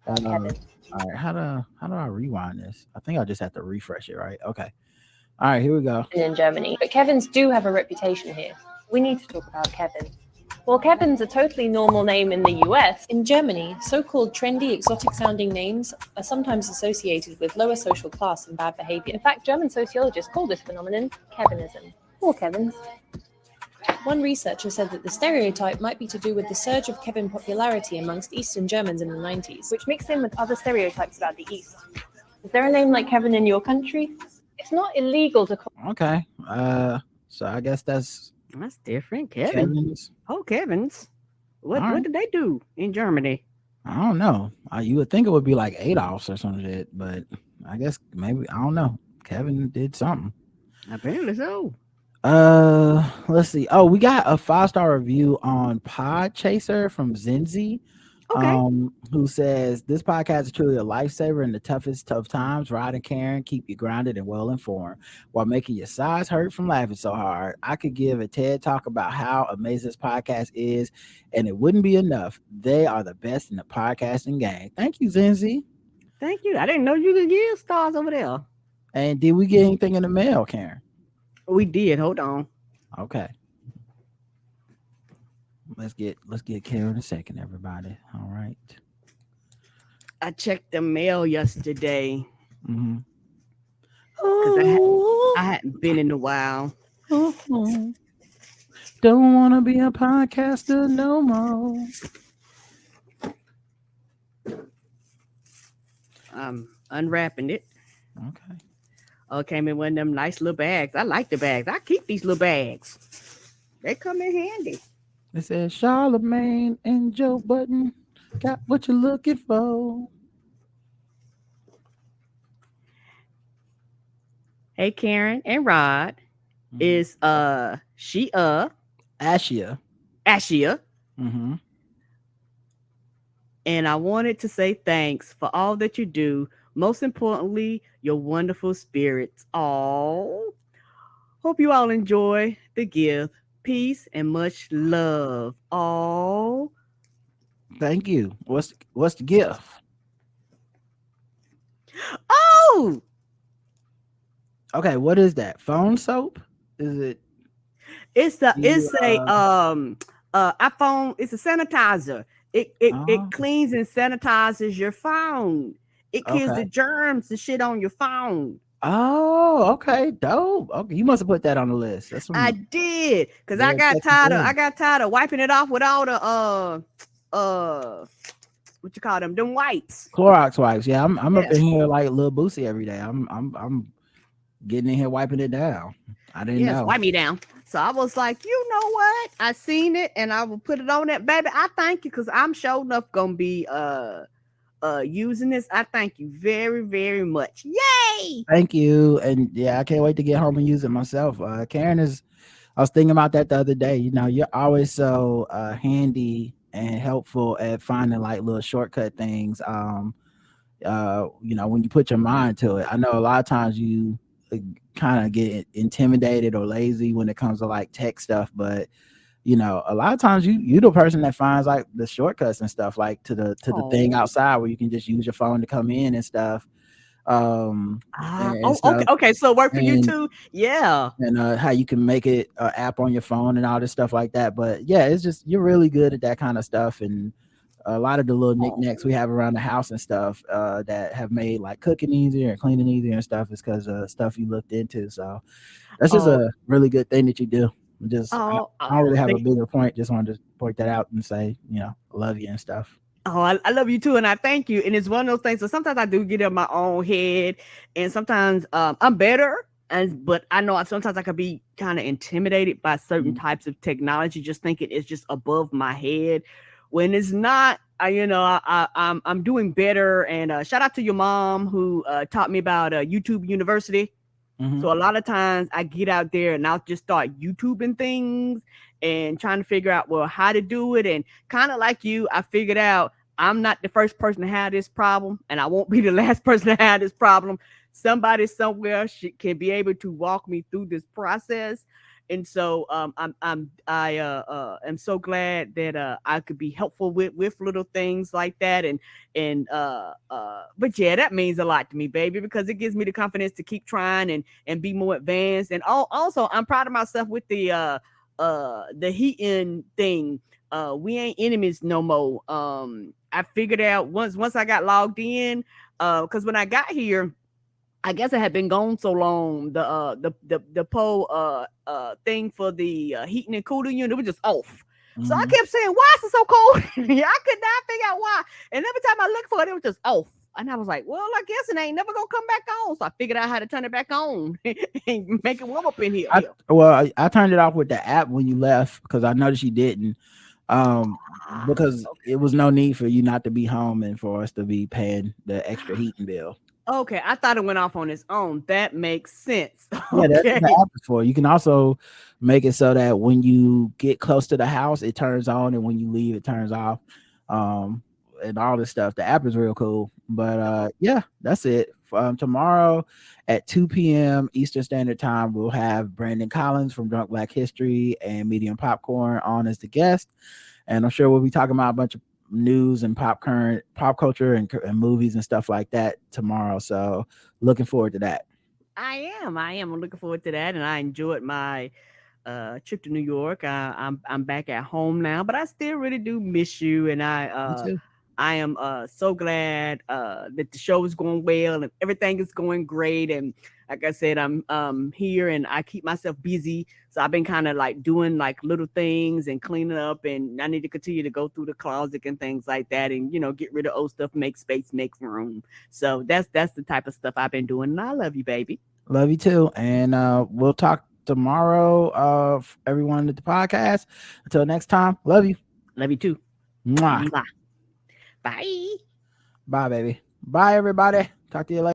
All right, how do I rewind this? I think I just have to refresh it, right? Okay. All right, here we go. In Germany, but Kevins do have a reputation here. We need to talk about Kevin. While Kevin's a totally normal name in the US, in Germany, so-called trendy, exotic-sounding names are sometimes associated with lower social class and bad behavior. In fact, German sociologists call this phenomenon Kevinism, or Kevins. One researcher said that the stereotype might be to do with the surge of Kevin popularity amongst Eastern Germans in the 90s, which mixed in with other stereotypes about the East. Is there a name like Kevin in your country? It's not illegal to call. Okay. So I guess that's different. Kevin's. Oh, Kevin's. What did they do in Germany? I don't know. You would think it would be like Adolf's or some shit, but I guess maybe, I don't know. Kevin did something. Apparently so. Let's see. Oh, we got a 5-star review on Podchaser from Zenzi. Who says this podcast is truly a lifesaver in the toughest tough times. Rod and Karen keep you grounded and well informed while making your sides hurt from laughing so hard. I could give a TED talk about how amazing this podcast is, and it wouldn't be enough. They are the best in the podcasting game. Thank you, Zenzi. Thank you. I didn't know you could give stars over there. And did we get anything in the mail, Karen? We did. Hold on. Okay. Let's get Karen a second, everybody. All right. I checked the mail yesterday. Because I hadn't been in a while. Don't want to be a podcaster no more. I'm unwrapping it. Okay. Oh, came in one of them nice little bags. I like the bags. I keep these little bags. They come in handy. It says Charlemagne and Joe Button got what you're looking for. Hey, Karen and Rod. Is Ashia. And I wanted to say thanks for all that you do. Most importantly, your wonderful spirits. All. Hope you all enjoy the gift. Peace and much love. All. Thank you. What's the gift? Oh. Okay, what is that? Phone soap? Is it? It's a iPhone. It's a sanitizer. It cleans and sanitizes your phone. It kills the germs and shit on your phone. Oh, okay, dope. Okay, you must have put that on the list. That's I did, because I got tired of wiping it off with all the what you call them wipes. Clorox wipes. Yeah, I'm up in here like Lil Boosie every day. I'm getting in here wiping it down. I didn't know. Wipe me down. So I was like, you know what? I seen it and I will put it on that, baby. I thank you, because I'm sure enough gonna be using this. I thank you very, very much. Yay! Thank you. And yeah, I can't wait to get home and use it myself. Karen is I was thinking about that the other day. You know, you're always so handy and helpful at finding like little shortcut things. You know, when you put your mind to it. I know a lot of times you kind of get intimidated or lazy when it comes to like tech stuff, but you know, a lot of times you're the person that finds like the shortcuts and stuff, like to the thing Oh. outside where you can just use your phone to come in and stuff. And Okay, stuff. okay. So work for you And too. Yeah. how you can make it an app on your phone and all this stuff like that. But yeah, it's just you're really good at that kind of stuff, and a lot of the little Oh. knickknacks we have around the house and stuff that have made like cooking easier and cleaning easier and stuff is because of stuff you looked into. So that's just Oh. a really good thing that you do. Just Oh. I don't really have a Thank- bigger point. Just wanted to point that out and say, you know, I love you and stuff. Oh, I love you too, and I thank you. And it's one of those things. So sometimes I do get in my own head, and sometimes I'm better. And but I know sometimes I could be kind of intimidated by certain types of technology, just thinking it's just above my head, when it's not. I'm doing better. And shout out to your mom who taught me about YouTube University. So a lot of times I get out there and I'll just start YouTubing things and trying to figure out, well, how to do it. And kind of like you, I figured out I'm not the first person to have this problem, and I won't be the last person to have this problem. Somebody somewhere can be able to walk me through this process. And so I am so glad that I could be helpful with little things like that. But yeah, that means a lot to me, baby, because it gives me the confidence to keep trying and be more advanced. And also I'm proud of myself with the heating thing. We ain't enemies no more. I figured out once I got logged in, because when I got here, I guess it had been gone so long. The pole thing for the heating and cooling unit was just off. So I kept saying, "Why is it so cold?" I could not figure out why. And every time I looked for it, it was just off. And I was like, "Well, I guess it ain't never gonna come back on." So I figured out how to turn it back on and make it warm up in here. I turned it off with the app when you left because I noticed you didn't. Because it was no need for you not to be home and for us to be paying the extra heating bill. Okay, I thought it went off on its own. That makes sense. Yeah, that's Okay. what the app is for. You can also make it so that when you get close to the house, it turns on, and when you leave, it turns off. And all this stuff. The app is real cool. But yeah, that's it. Tomorrow at 2 p.m. Eastern Standard Time, we'll have Brandon Collins from Drunk Black History and Medium Popcorn on as the guest. And I'm sure we'll be talking about a bunch of news and pop culture and movies and stuff like that tomorrow. So looking forward to that. I am. I'm looking forward to that, and I enjoyed my trip to New York. I'm back at home now, but I still really do miss you, and Me too. I am so glad that the show is going well and everything is going great. And like I said, I'm here and I keep myself busy. So I've been kind of like doing like little things and cleaning up, and I need to continue to go through the closet and things like that, and get rid of old stuff, make space, make room. So that's the type of stuff I've been doing. And I love you, baby. Love you too. And we'll talk tomorrow, everyone at the podcast. Until next time, love you. Love you too. Mwah. Mwah. Bye. Bye, baby. Bye, everybody. Talk to you later.